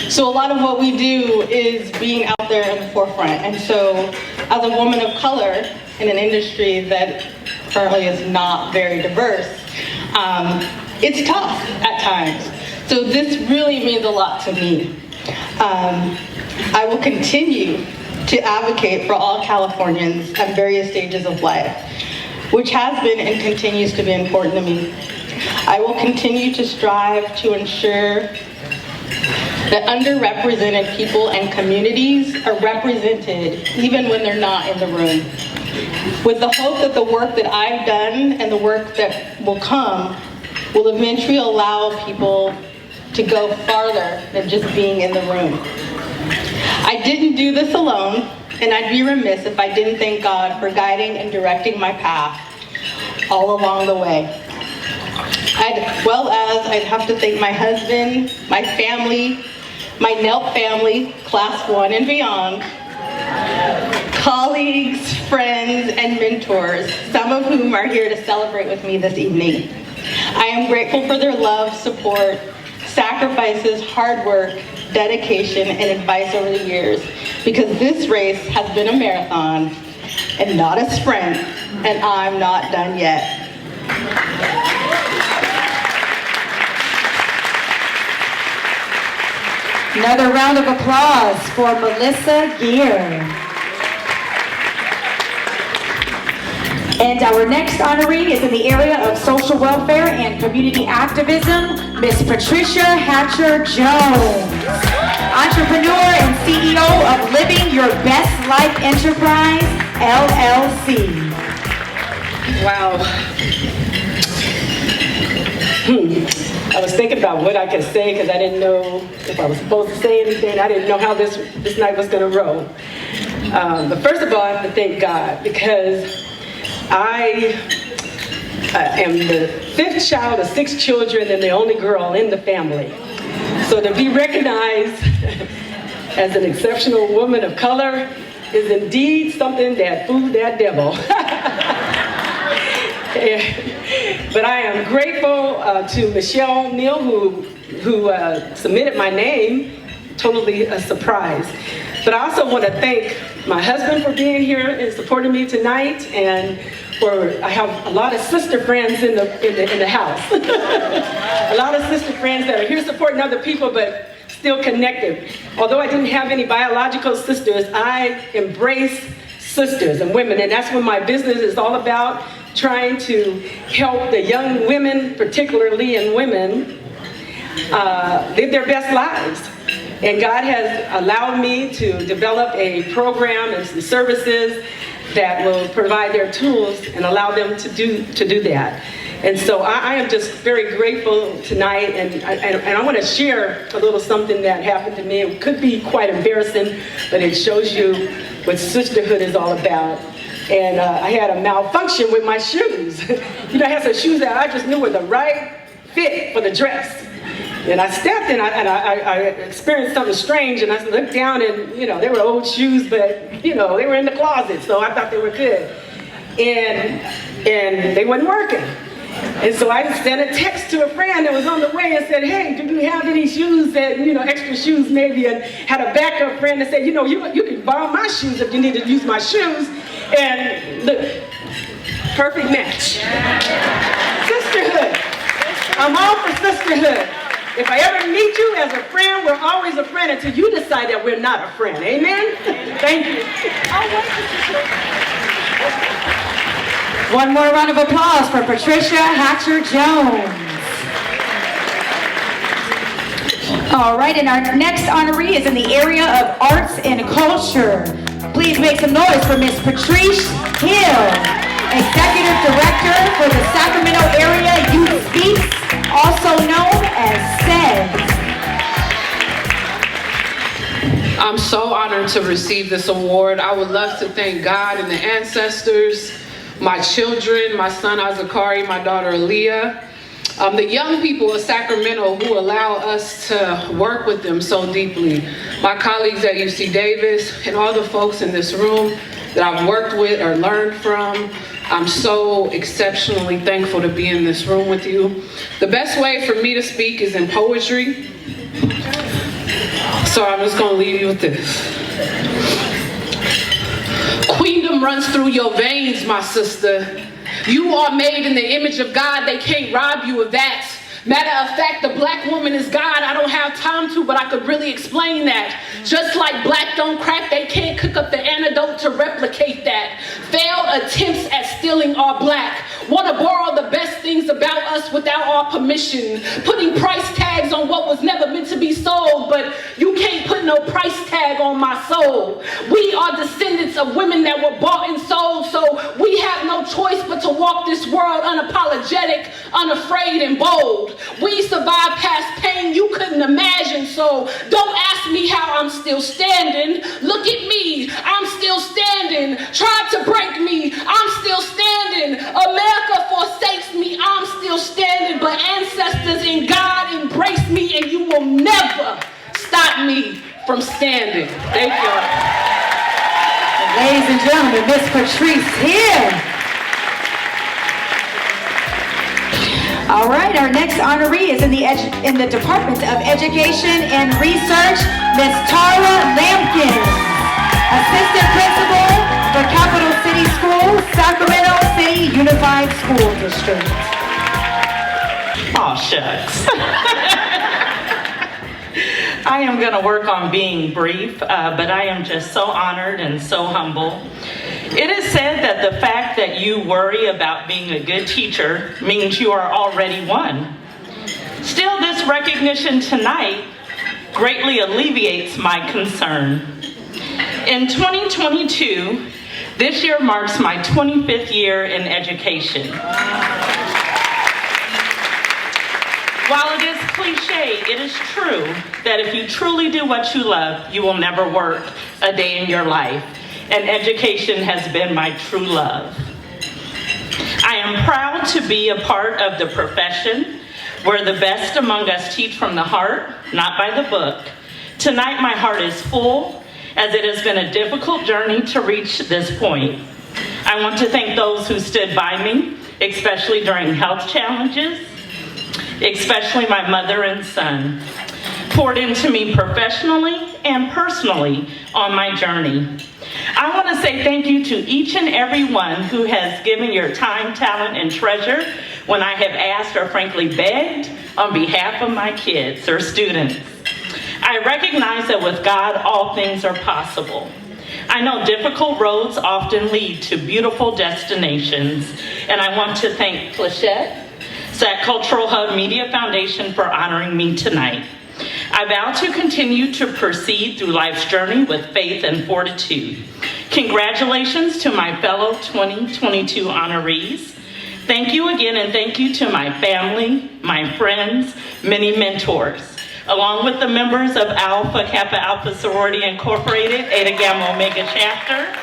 So a lot of what we do is being out there in the forefront. And so as a woman of color in an industry that currently is not very diverse, it's tough at times. So this really means a lot to me. I will continue to advocate for all Californians at various stages of life, which has been and continues to be important to me. I will continue to strive to ensure that underrepresented people and communities are represented even when they're not in the room, with the hope that the work that I've done and the work that will come will eventually allow people to go farther than just being in the room. I didn't do this alone, and I'd be remiss if I didn't thank God for guiding and directing my path all along the way. I'd have to thank my husband, my family, my NELP family, Class 1 and beyond, colleagues, friends, and mentors, some of whom are here to celebrate with me this evening. I am grateful for their love, support, sacrifices, hard work, dedication, and advice over the years, because this race has been a marathon and not a sprint, and I'm not done yet. Another round of applause for Melissa Gear. And our next honoree is in the area of social welfare and community activism, Miss Patricia Hatcher-Jones, entrepreneur and CEO of Living Your Best Life Enterprise, LLC. Wow. I was thinking about what I could say because I didn't know if I was supposed to say anything. I didn't know how this night was going to roll. But first of all, I have to thank God because I am the fifth child of 6 children and the only girl in the family. So to be recognized as an exceptional woman of color is indeed something that fooled that devil. But I am grateful to Michelle Neal who submitted my name, totally a surprise. But I also want to thank my husband for being here and supporting me tonight, and I have a lot of sister friends in the house. A lot of sister friends that are here supporting other people, but still connected. Although I didn't have any biological sisters, I embrace sisters and women, and that's what my business is all about, trying to help the young women, particularly in women, live their best lives. And God has allowed me to develop a program and some services that will provide their tools and allow them to do that. And so I am just very grateful tonight, and I want to share a little something that happened to me. It could be quite embarrassing, but it shows you what sisterhood is all about. And I had a malfunction with my shoes. You know, I had some shoes that I just knew were the right fit for the dress. And I stepped and I experienced something strange, and I looked down and, you know, they were old shoes, but, you know, they were in the closet, so I thought they were good. And they weren't working. And so I sent a text to a friend that was on the way and said, hey, do you have any shoes that, you know, extra shoes maybe? And had a backup friend that said, you know, you can borrow my shoes if you need to use my shoes. And look, perfect match. Sisterhood. I'm all for sisterhood. If I ever meet you as a friend, we're always a friend until you decide that we're not a friend. Amen? Thank you. One more round of applause for Patricia Hatcher-Jones. All right, and our next honoree is in the area of arts and culture. Please make some noise for Miss Patrice Hill, Executive Director for the Sacramento Area Youth Speaks, also known as SEDS. I'm so honored to receive this award. I would love to thank God and the ancestors, my children, my son Azakari, my daughter Aaliyah, the young people of Sacramento who allow us to work with them so deeply, my colleagues at UC Davis, and all the folks in this room that I've worked with or learned from. I'm so exceptionally thankful to be in this room with you. The best way for me to speak is in poetry, so I'm just gonna leave you with this. Queendom runs through your veins, my sister. You are made in the image of God. They can't rob you of that. Matter of fact, the black woman is God. I don't have time to, but I could really explain that. Just like black don't crack, they can't cook up the antidote to replicate that. Failed attempts at stealing our black. Want to borrow the best things about us without our permission. Putting price tags on what was never meant to be sold, but you can't put no price tag on my soul. We are descendants of women that were bought and sold, so we have no choice but to walk this world unapologetic, unafraid, and bold. We survived past pain you couldn't imagine, so don't ask me how I'm still standing. Look at me, I'm still standing. Tried to break me, I'm still standing. America forsakes me, I'm still standing. But ancestors in God embrace me, and you will never stop me from standing. Thank you. Ladies and gentlemen, Miss Patrice Hill. All right, our next honoree is in the Department of Education and Research, Miss Tara Lampkin, Assistant Principal for Capital City Schools, Sacramento City Unified School District. Aw, shucks. I am going to work on being brief, but I am just so honored and so humble. It is said that the fact that you worry about being a good teacher means you are already one. Still, this recognition tonight greatly alleviates my concern. In 2022, this year marks my 25th year in education. While it is cliche, it is true that if you truly do what you love, you will never work a day in your life. And education has been my true love. I am proud to be a part of the profession where the best among us teach from the heart, not by the book. Tonight, my heart is full, as it has been a difficult journey to reach this point. I want to thank those who stood by me, especially during health challenges, especially my mother and son, poured into me professionally and personally on my journey. I want to say thank you to each and every one who has given your time, talent, and treasure when I have asked or frankly begged on behalf of my kids or students. I recognize that with God, all things are possible. I know difficult roads often lead to beautiful destinations, and I want to thank Plachette, Sac Cultural Hub Media Foundation for honoring me tonight. I vow to continue to proceed through life's journey with faith and fortitude. Congratulations to my fellow 2022 honorees. Thank you again, and thank you to my family, my friends, many mentors, along with the members of Alpha Kappa Alpha Sorority Incorporated, Eta Gamma Omega Chapter,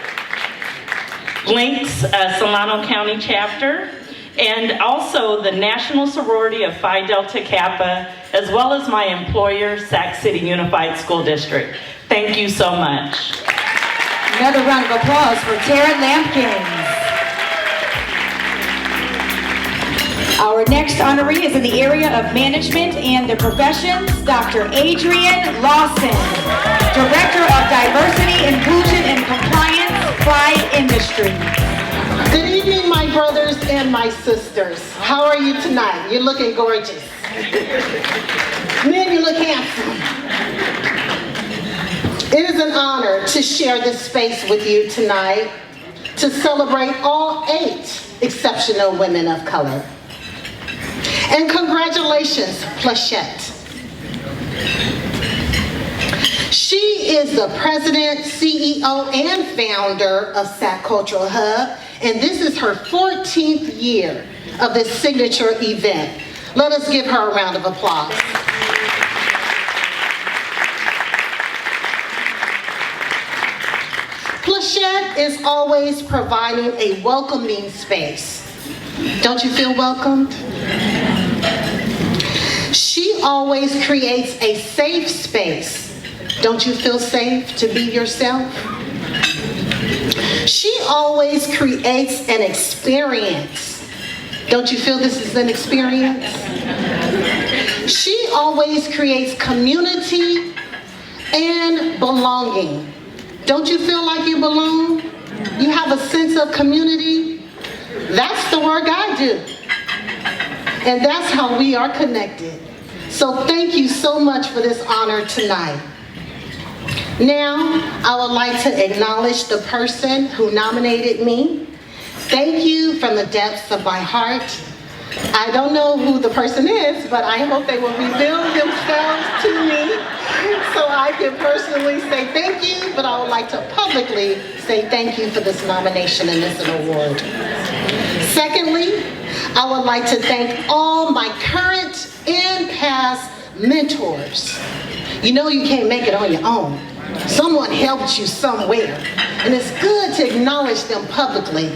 Links Solano County Chapter, and also the National Sorority of Phi Delta Kappa, as well as my employer, Sac City Unified School District. Thank you so much. Another round of applause for Tara Lampkins. Our next honoree is in the area of management and the professions, Dr. Adrienne Lawson, Director of Diversity, Inclusion, and Compliance, Phi Industries. Good evening, my brothers and my sisters. How are you tonight? You're looking gorgeous. Men, you look handsome. It is an honor to share this space with you tonight to celebrate all 8 exceptional women of color. And congratulations, Plachette. She is the president, CEO, and founder of SAC Cultural Hub, and this is her 14th year of this signature event. Let us give her a round of applause. Plachette is always providing a welcoming space. Don't you feel welcomed? She always creates a safe space. Don't you feel safe to be yourself? She always creates an experience. Don't you feel this is an experience? She always creates community and belonging. Don't you feel like you belong? You have a sense of community? That's the work I do. And that's how we are connected. So thank you so much for this honor tonight. Now, I would like to acknowledge the person who nominated me. Thank you from the depths of my heart. I don't know who the person is, but I hope they will reveal themselves to me so I can personally say thank you, but I would like to publicly say thank you for this nomination and this award. Secondly, I would like to thank all my current and past mentors. You know you can't make it on your own. Someone helped you somewhere, and it's good to acknowledge them publicly.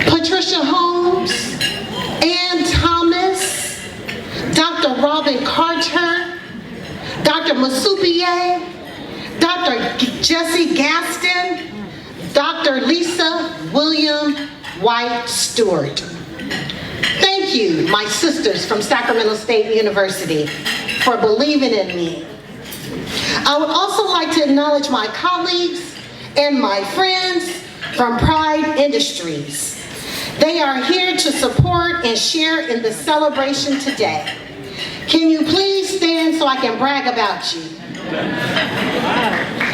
Patricia Holmes, Ann Thomas, Dr. Robin Carter, Dr. Masupiye, Dr. Jesse Gaston, Dr. Lisa William White Stewart. Thank you, my sisters from Sacramento State University, for believing in me. I would also like to acknowledge my colleagues and my friends from Pride Industries. They are here to support and share in the celebration today. Can you please stand so I can brag about you?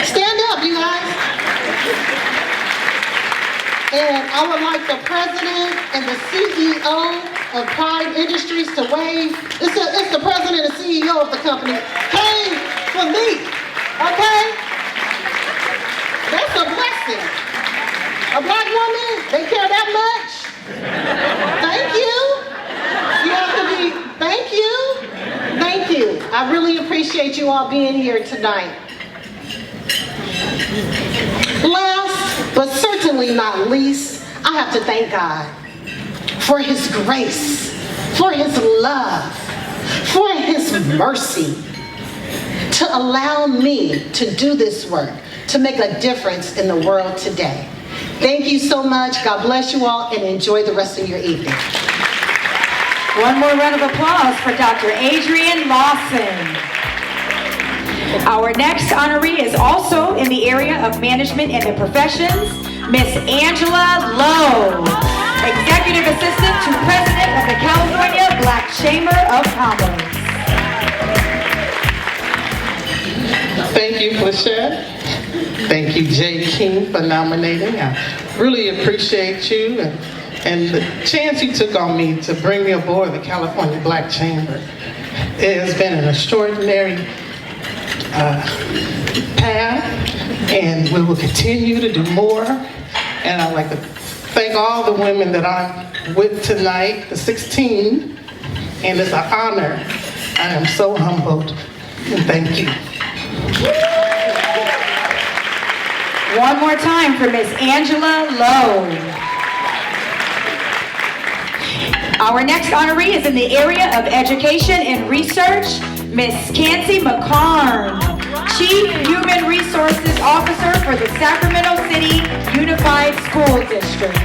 Stand up, you guys. And I would like the president and the CEO of Pride Industries to wave. It's the president and CEO of the company. Came for me, okay? That's a blessing. A black woman, they care that much? Thank you. You have to be, thank you. Thank you. I really appreciate you all being here tonight. Last, but certainly not least, I have to thank God for His grace, for His love, for His mercy, to allow me to do this work, to make a difference in the world today. Thank you so much. God bless you all, and enjoy the rest of your evening. One more round of applause for Dr. Adrienne Lawson. Our next honoree is also in the area of management and the professions, Miss Angela Lowe, Executive Assistant to President of the California Black Chamber of Commerce. Thank you, Plachette. Thank you, Jay King, for nominating. I really appreciate you. And and the chance you took on me to bring me aboard the California Black Chamber. It has been an extraordinary path, and we will continue to do more. And I'd like to thank all the women that I'm with tonight, the 16, and it's an honor. I am so humbled, and thank you. One more time for Miss Angela Lowe. Our next honoree is in the area of education and research, Miss Kancy McCarn, Chief Human Resources Officer for the Sacramento City Unified School District.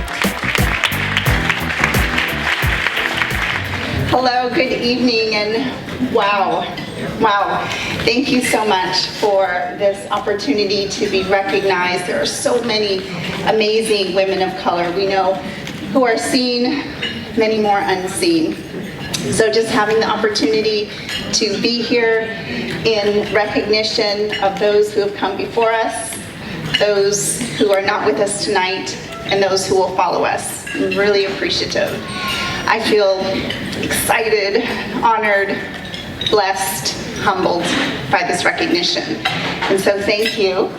Hello, good evening, and wow. Thank you so much for this opportunity to be recognized. There are so many amazing women of color we know who are seen, many more unseen. So just having the opportunity to be here in recognition of those who have come before us, those who are not with us tonight, and those who will follow us. I'm really appreciative. I feel excited, honored, blessed, humbled by this recognition. And so thank you.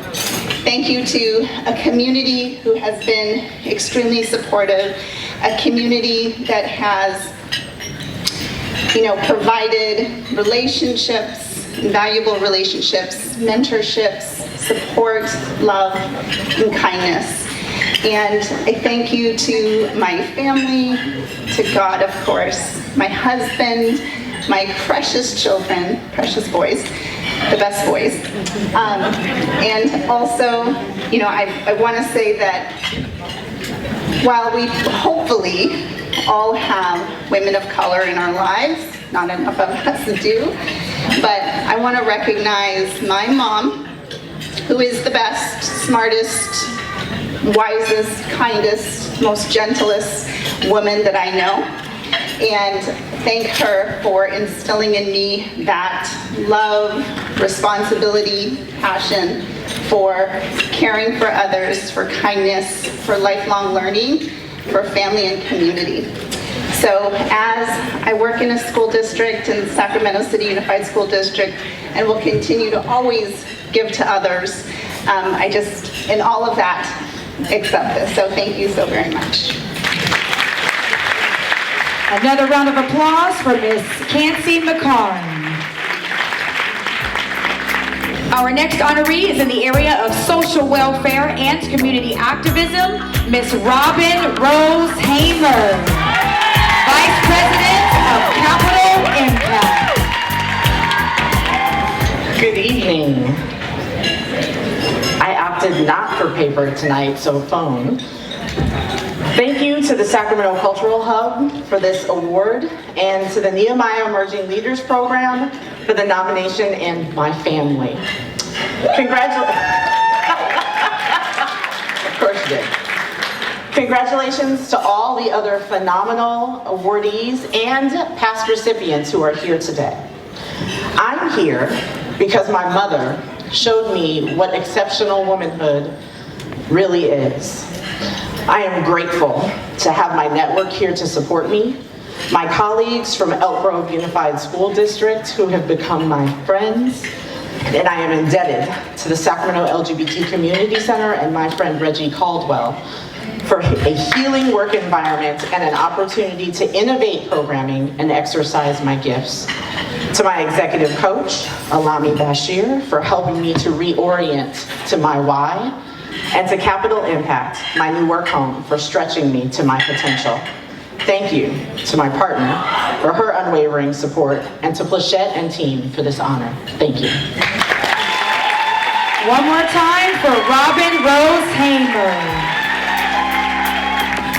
Thank you to a community who has been extremely supportive, a community that has, provided relationships, valuable relationships, mentorships, support, love, and kindness. And I thank you to my family, to God, of course, my husband, my precious children, precious boys, the best boys. And also, I want to say that while we hopefully all have women of color in our lives, not enough of us do, but I want to recognize my mom, who is the best, smartest, wisest, kindest, most gentlest woman that I know, and thank her for instilling in me that love, responsibility, passion for caring for others, for kindness, for lifelong learning, for family and community. So as I work in a school district in the Sacramento City Unified School District, and will continue to always give to others, I just, in all of that, accept this. So thank you so very much. Another round of applause for Miss Kancy McCarn. Our next honoree is in the area of social welfare and community activism, Miss Robin Rose Hamer, Vice President of Capital Impact. Good evening. I opted not for paper tonight, so phone. Thank you to the Sacramento Cultural Hub for this award, and to the Nehemiah Emerging Leaders Program for the nomination, and my family. Of course you did. Congratulations to all the other phenomenal awardees and past recipients who are here today. I'm here because my mother showed me what exceptional womanhood really is. I am grateful to have my network here to support me, my colleagues from Elk Grove Unified School District who have become my friends, and I am indebted to the Sacramento LGBT Community Center and my friend Reggie Caldwell for a healing work environment and an opportunity to innovate programming and exercise my gifts. To my executive coach, Alami Bashir, for helping me to reorient to my why, and to Capital Impact, my new work home, for stretching me to my potential. Thank you to my partner for her unwavering support, and to Plachette and team for this honor. Thank you. One more time for Robin Rose Hamer.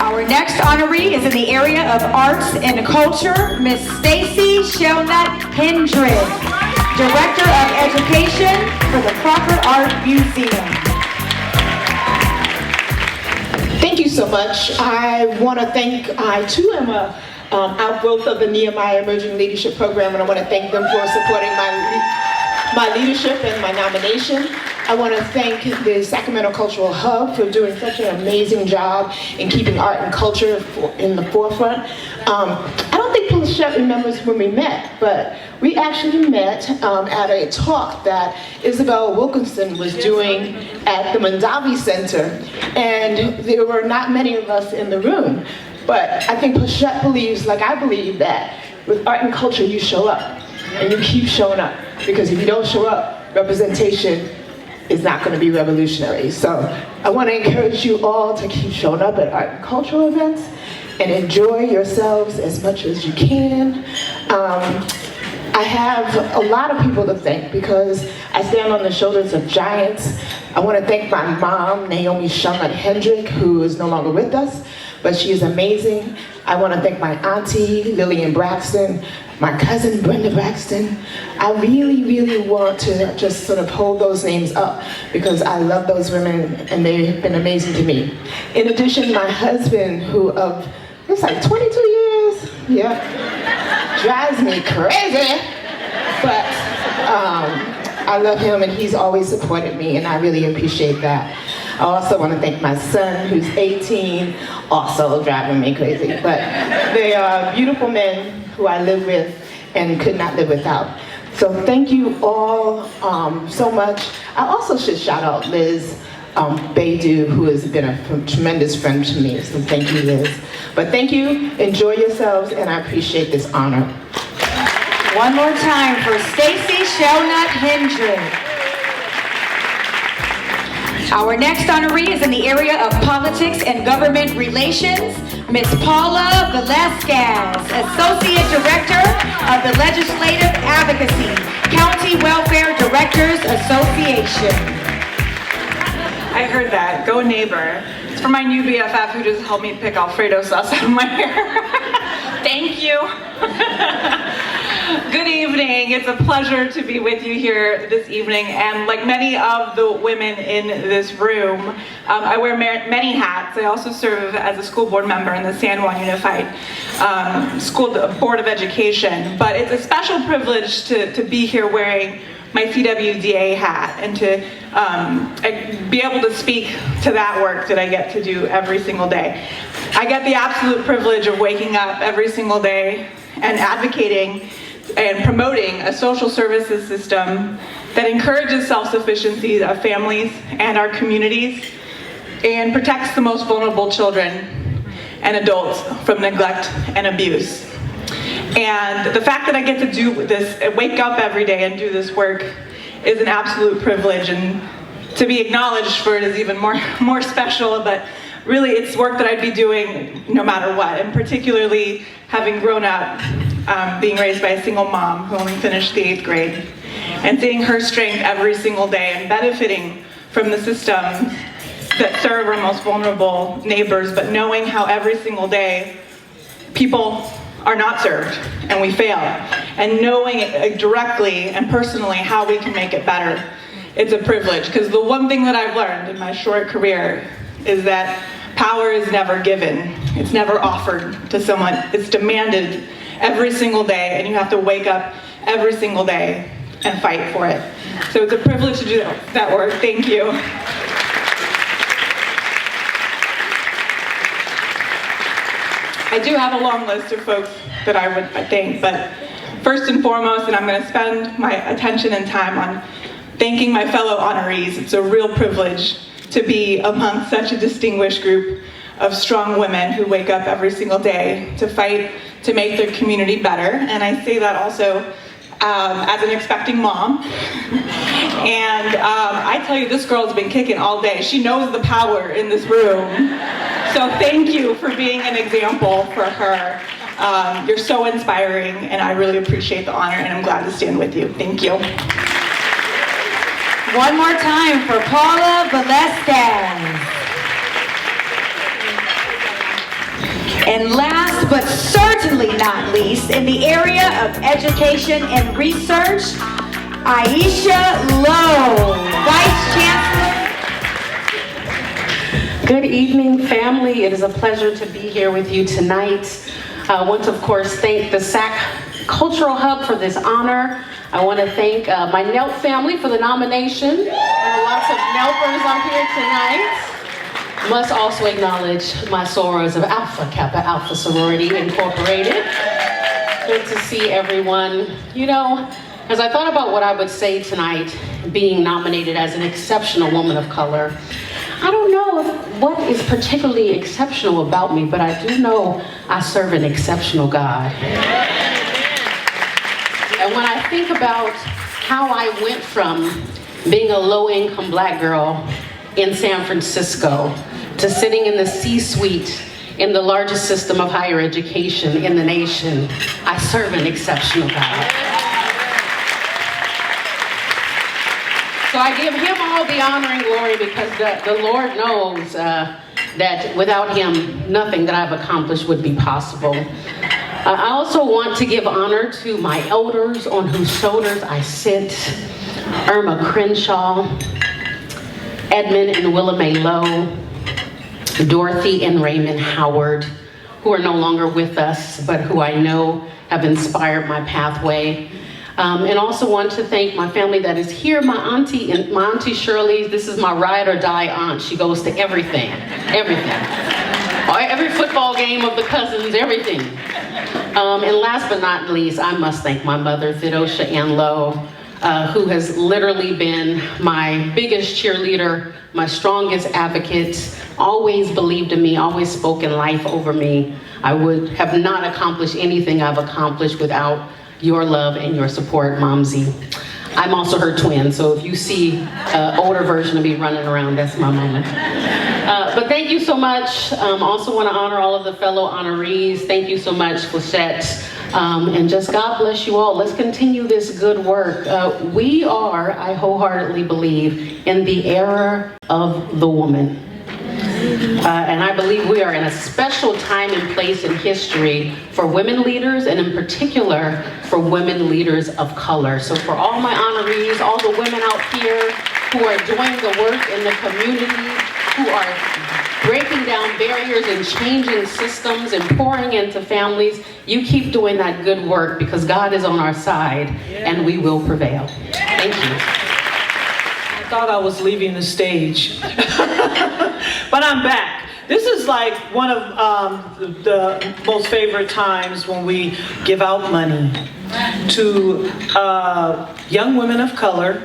Our next honoree is in the area of arts and culture, Miss Stacy Shelnut Hendrick, Director of Education for the Crawford Art Museum. Thank you so much. I want to thank, I too am a outgrowth of the Nehemiah Emerging Leadership Program, and I want to thank them for supporting my leadership and my nomination. I want to thank the Sacramento Cultural Hub for doing such an amazing job in keeping art and culture in the forefront. I don't think Plachette remembers when we met, but we actually met at a talk that Isabel Wilkinson was doing at the Mondavi Center, and there were not many of us in the room. But I think Plachette believes, like I believe, that with art and culture you show up, and you keep showing up, because if you don't show up, representation is not going to be revolutionary. So I want to encourage you all to keep showing up at art and cultural events and enjoy yourselves as much as you can. I have a lot of people to thank because I stand on the shoulders of giants. I want to thank my mom, Naomi Shungut Hendrick, who is no longer with us, but she is amazing. I want to thank my auntie, Lillian Braxton, my cousin, Brenda Braxton. I really, really want to just sort of hold those names up because I love those women and they've been amazing to me. In addition, my husband, who of, it's like 22 years, yeah, drives me crazy, but I love him and he's always supported me and I really appreciate that. I also want to thank my son, who's 18, also driving me crazy. But they are beautiful men who I live with and could not live without. So thank you all so much. I also should shout out Liz Baidu, who has been a tremendous friend to me. So thank you, Liz. But thank you, enjoy yourselves, and I appreciate this honor. One more time for Stacy Shelnut Hendrick. Our next honoree is in the area of politics and government relations, Ms. Paula Velasquez, Associate Director of the Legislative Advocacy, County Welfare Directors Association. I heard that. Go neighbor. It's for my new BFF who just helped me pick Alfredo sauce out of my hair. Thank you. Good evening. It's a pleasure to be with you here this evening. And like many of the women in this room, I wear many hats. I also serve as a school board member in the San Juan Unified School Board of Education. But it's a special privilege to be here wearing my CWDA hat and to be able to speak to that work that I get to do every single day. I get the absolute privilege of waking up every single day and advocating and promoting a social services system that encourages self-sufficiency of families and our communities and protects the most vulnerable children and adults from neglect and abuse. And the fact that I get to do this, wake up every day and do this work is an absolute privilege, and to be acknowledged for it is even more special, but really it's work that I'd be doing no matter what, and particularly having grown up being raised by a single mom who only finished the 8th grade, and seeing her strength every single day and benefiting from the systems that serve our most vulnerable neighbors, but knowing how every single day people are not served and we fail, and knowing directly and personally how we can make it better. It's a privilege, because the one thing that I've learned in my short career is that power is never given. It's never offered to someone. It's demanded every single day, and you have to wake up every single day and fight for it. So it's a privilege to do that work. Thank you. I do have a long list of folks that I would thank, but first and foremost, and I'm going to spend my attention and time on thanking my fellow honorees. It's a real privilege to be among such a distinguished group of strong women who wake up every single day to fight to make their community better. And I say that also as an expecting mom. And I tell you, this girl's been kicking all day. She knows the power in this room. So thank you for being an example for her. You're so inspiring, and I really appreciate the honor, and I'm glad to stand with you. Thank you. One more time for Paula Velasquez. And last but certainly not least, in the area of education and research, Aisha Lowe, Vice Chancellor. Good evening, family. It is a pleasure to be here with you tonight. I want to, of course, thank the SAC Cultural Hub for this honor. I want to thank my NELP family for the nomination. There are lots of NELPers on here tonight. Must also acknowledge my sorors of Alpha Kappa Alpha Sorority Incorporated. Good to see everyone. You know, as I thought about what I would say tonight, being nominated as an exceptional woman of color, I don't know what is particularly exceptional about me, but I do know I serve an exceptional God. And when I think about how I went from being a low-income black girl in San Francisco to sitting in the C-suite in the largest system of higher education in the nation, I serve an exceptional God. So I give him all the honor and glory because the Lord knows that without him, nothing that I've accomplished would be possible. I also want to give honor to my elders on whose shoulders I sit. Irma Crenshaw, Edmund and Willa Mae Lowe, Dorothy and Raymond Howard, who are no longer with us, but who I know have inspired my pathway. And also want to thank my family that is here. My auntie Shirley, this is my ride or die aunt. She goes to everything. Every football game of the cousins, everything. And last but not least, I must thank my mother, Theodosia Ann Lowe, who has literally been my biggest cheerleader, my strongest advocate, always believed in me, always spoken life over me. I would have not accomplished anything I've accomplished without your love and your support, Momsy. I'm also her twin, so if you see an older version of me running around, that's my moment. But thank you so much. Also want to honor all of the fellow honorees. Thank you so much, Flechette. And just God bless you all. Let's continue this good work. We are, I wholeheartedly believe, in the era of the woman. And I believe we are in a special time and place in history for women leaders, and in particular for women leaders of color. So for all my honorees, all the women out here who are doing the work in the community, who are breaking down barriers and changing systems and pouring into families, you keep doing that good work because God is on our side and we will prevail. Thank you. I thought I was leaving the stage, but I'm back. This is like one of the most favorite times when we give out money to young women of color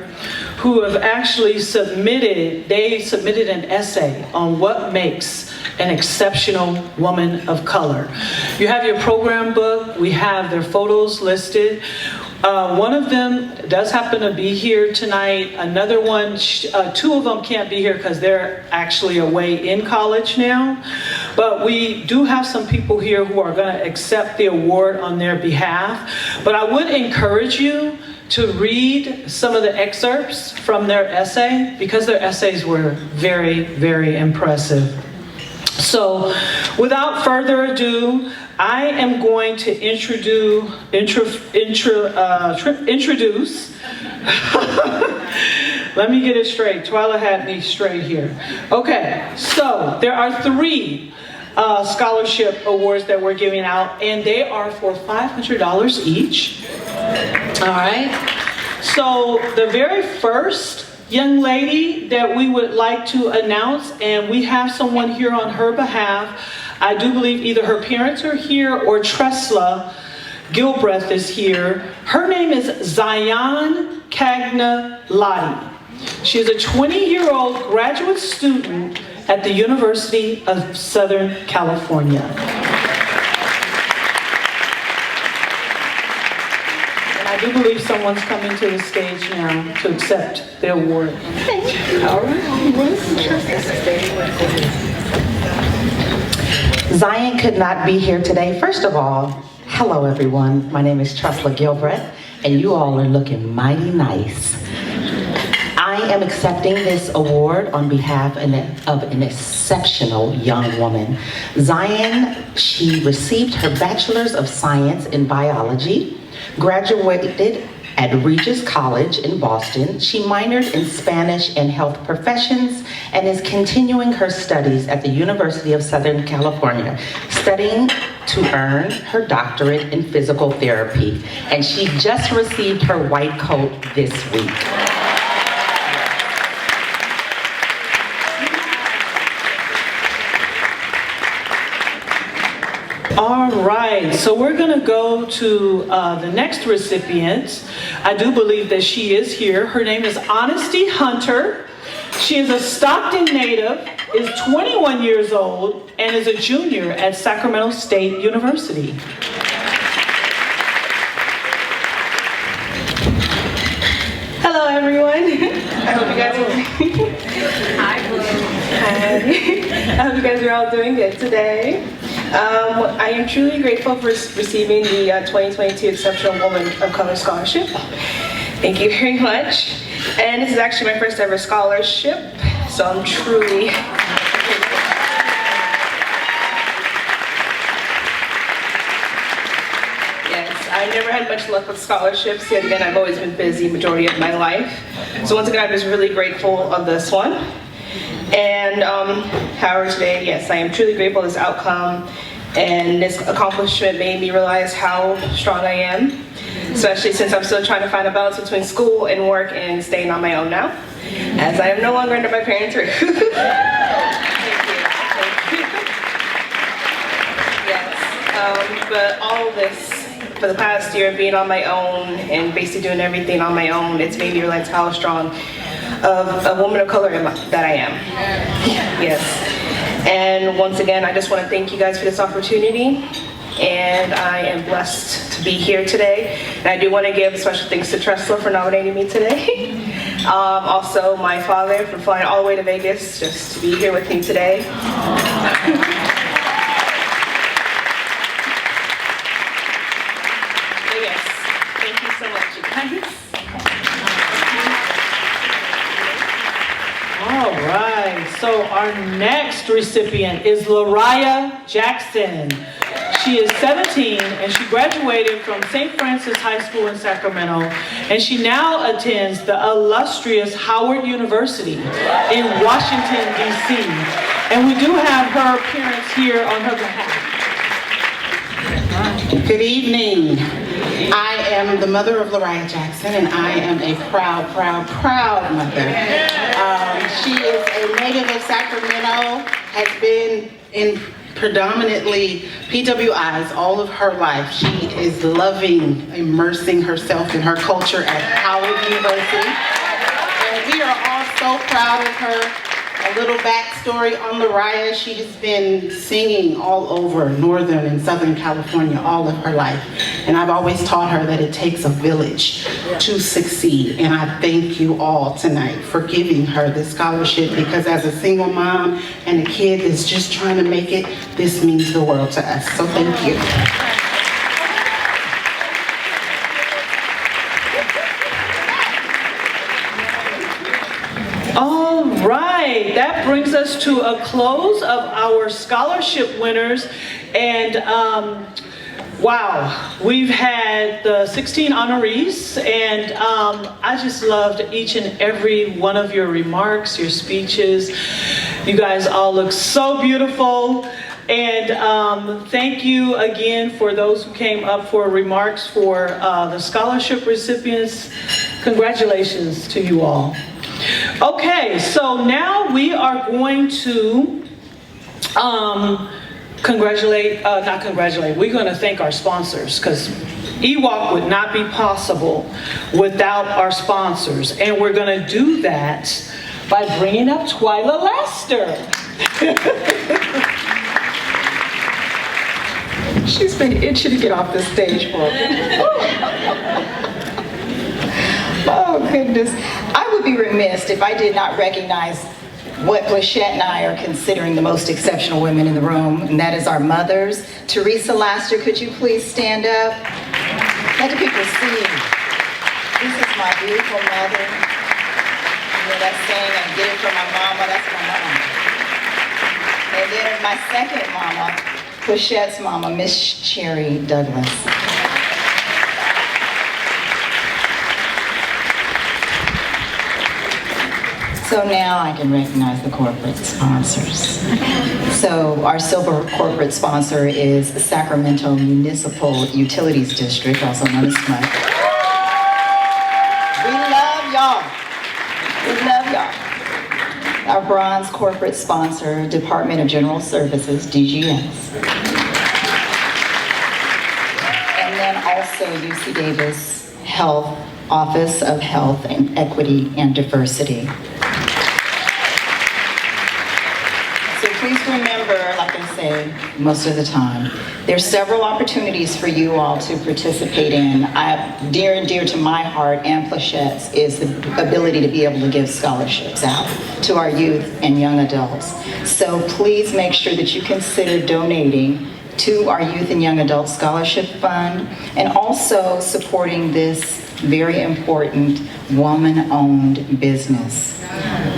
who have actually submitted an essay on what makes an exceptional woman of color. You have your program book, we have their photos listed. One of them does happen to be here tonight. Another one, two of them can't be here because they're actually away in college now. But we do have some people here who are going to accept the award on their behalf. But I would encourage you to read some of the excerpts from their essay because their essays were very, very impressive. So without further ado, I am going to introduce let me get it straight. Twyla had me straight here. Okay, so there are 3 scholarship awards that we're giving out, and they are for $500 each. All right. So the very first young lady that we would like to announce, and we have someone here on her behalf. I do believe either her parents are here or Tresla Gilbreth is here. Her name is Zion Kagna Lottie. She is a 20-year-old graduate student at the University of Southern California. And I do believe someone's coming to the stage now to accept the award. All right. Zion could not be here today. First of all, hello everyone. My name is Tresla Gilbreth, and you all are looking mighty nice. I am accepting this award on behalf of an exceptional young woman. Zion, she received her Bachelor's of Science in Biology, graduated At Regis College in Boston, she minored in Spanish and Health Professions and is continuing her studies at the University of Southern California, studying to earn her doctorate in physical therapy. And she just received her white coat this week. All right, so we're gonna go to the next recipient. I do believe that she is here. Her name is Honesty Hunter. She is a Stockton native, is 21 years old, and is a junior at Sacramento State University. Hello everyone. I hope you guys I hope you guys are all doing good today. I am truly grateful for receiving the 2022 Exceptional Woman of Color Scholarship. Thank you very much. And this is actually my first ever scholarship, so I'm truly I've never had much luck with scholarships, yet again, I've always been busy majority of my life. So once again, I'm just really grateful of this one. And however today, yes, I am truly grateful for this outcome, and this accomplishment made me realize how strong I am, especially since I'm still trying to find a balance between school and work and staying on my own now, as I am no longer under my parents' roof. Thank you. Yes, but all this, for the past year being on my own and basically doing everything on my own, it's made me realize how strong of a woman of color that I am. Yes. And once again, I just want to thank you guys for this opportunity. And I am blessed to be here today. And I do want to give special thanks to Tresla for nominating me today. Also, my father for flying all the way to Vegas just to be here with me today. All right, so our next recipient is Lariah Jackson. She is 17 and she graduated from St. Francis High School in Sacramento, and she now attends the illustrious Howard University in Washington, D.C. And we do have her appearance here on her behalf. Good evening. I am the mother of Lariah Jackson, and I am a proud, proud, proud mother. She is a native of Sacramento, has been in predominantly PWIs all of her life. She is loving immersing herself in her culture at Howard University. And we are all so proud of her. A little backstory on Lariah: she has been singing all over Northern and Southern California all of her life. And I've always taught her that it takes a village to succeed. And I thank you all tonight for giving her this scholarship, because as a single mom and a kid that's just trying to make it, this means the world to us. So thank you. All right, that brings us to a close of our scholarship winners. And wow, we've had the 16 honorees, and I just loved each and every one of your remarks, your speeches. You guys all look so beautiful. And thank you again for those who came up for remarks for the scholarship recipients. Congratulations to you all. Okay, so now we are going to we're going to thank our sponsors, because EWOC would not be possible without our sponsors. And we're going to do that by bringing up Twyla Lester. She's been itching to get off the stage for a minute. Oh goodness. I would be remiss if I did not recognize what Blachette and I are considering the most exceptional women in the room, and that is our mothers. Teresa Laster, could you please stand up? Let the people see. This is my beautiful mother. You know that saying, I get it from my mama, that's my mama. And then my second mama, Blachette's mama, Miss Cherry Douglas. So now I can recognize the corporate sponsors. So our silver corporate sponsor is Sacramento Municipal Utilities District, also known as SMUD. We love y'all. We love y'all. Our bronze corporate sponsor, Department of General Services, DGS. And then also UC Davis Health, Office of Health and Equity and Diversity. So please remember, like I say most of the time, there's several opportunities for you all to participate in. Dear and dear to my heart and Plachette's is the ability to be able to give scholarships out to our youth and young adults. So please make sure that you consider donating to our Youth and Young Adult Scholarship Fund and also supporting this very important woman-owned business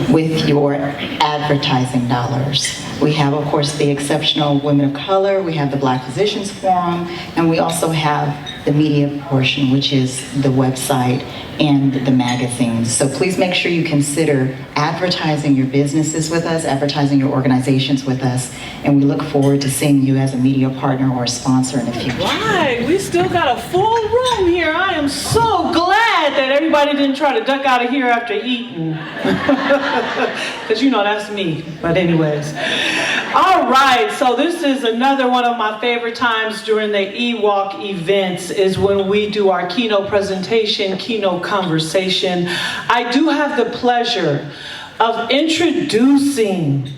with your advertising dollars. We have, of course, the Exceptional Women of Color, we have the Black Physicians Forum, and we also have the media portion, which is the website and the magazines. So please make sure you consider advertising your businesses with us, advertising your organizations with us, and we look forward to seeing you as a media partner or a sponsor in the future. Right, we still got a full room here. I am so glad that everybody didn't try to duck out of here after eating. Because you know that's me, but anyways. All right, so this is another one of my favorite times during the EWOC events is when we do our keynote presentation, keynote conversation. I do have the pleasure of introducing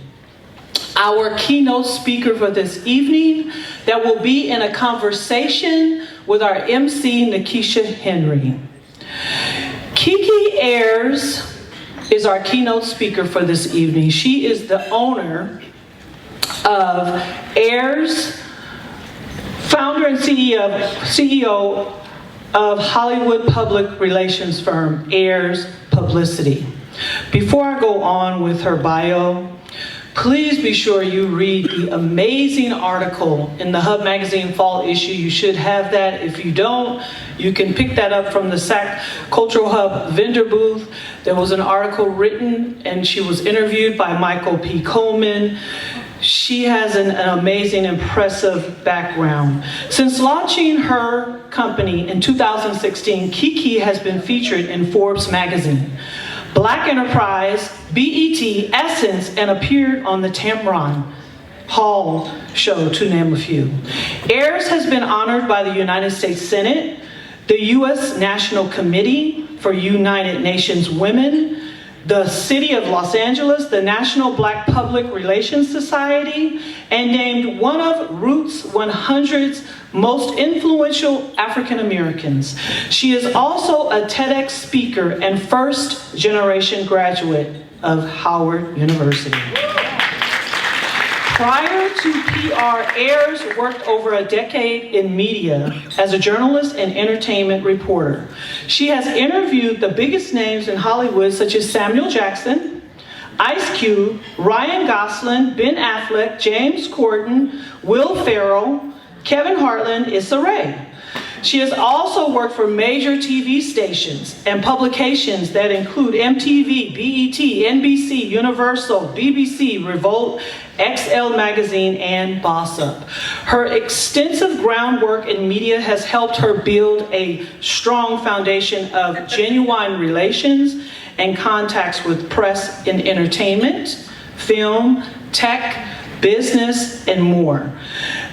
our keynote speaker for this evening that will be in a conversation with our MC, Nikisha Henry. Kiki Ayers is our keynote speaker for this evening. She is the owner of Ayers, founder and CEO of Hollywood public relations firm Ayers Publicity. Before I go on with her bio, please be sure you read the amazing article in the Hub Magazine fall issue. You should have that. If you don't, you can pick that up from the SAC Cultural Hub vendor booth. There was an article written and she was interviewed by Michael P. Coleman. She has an amazing, impressive background. Since launching her company in 2016, Kiki has been featured in Forbes magazine, Black Enterprise, BET, Essence, and appeared on the Tamron Hall show, to name a few. Ayers has been honored by the United States Senate, the U.S. National Committee for United Nations Women, the City of Los Angeles, the National Black Public Relations Society, and named one of Roots 100's most influential African Americans. She is also a TEDx speaker and first-generation graduate of Howard University. Prior to PR, Ayers worked over a decade in media as a journalist and entertainment reporter. She has interviewed the biggest names in Hollywood, such as Samuel Jackson, Ice Cube, Ryan Gosling, Ben Affleck, James Corden, Will Ferrell, Kevin Harlan, Issa Rae. She has also worked for major TV stations and publications that include MTV, BET, NBC, Universal, BBC, Revolt, XL Magazine, and Boss Up. Her extensive groundwork in media has helped her build a strong foundation of genuine relations and contacts with press in entertainment, film, tech, business, and more.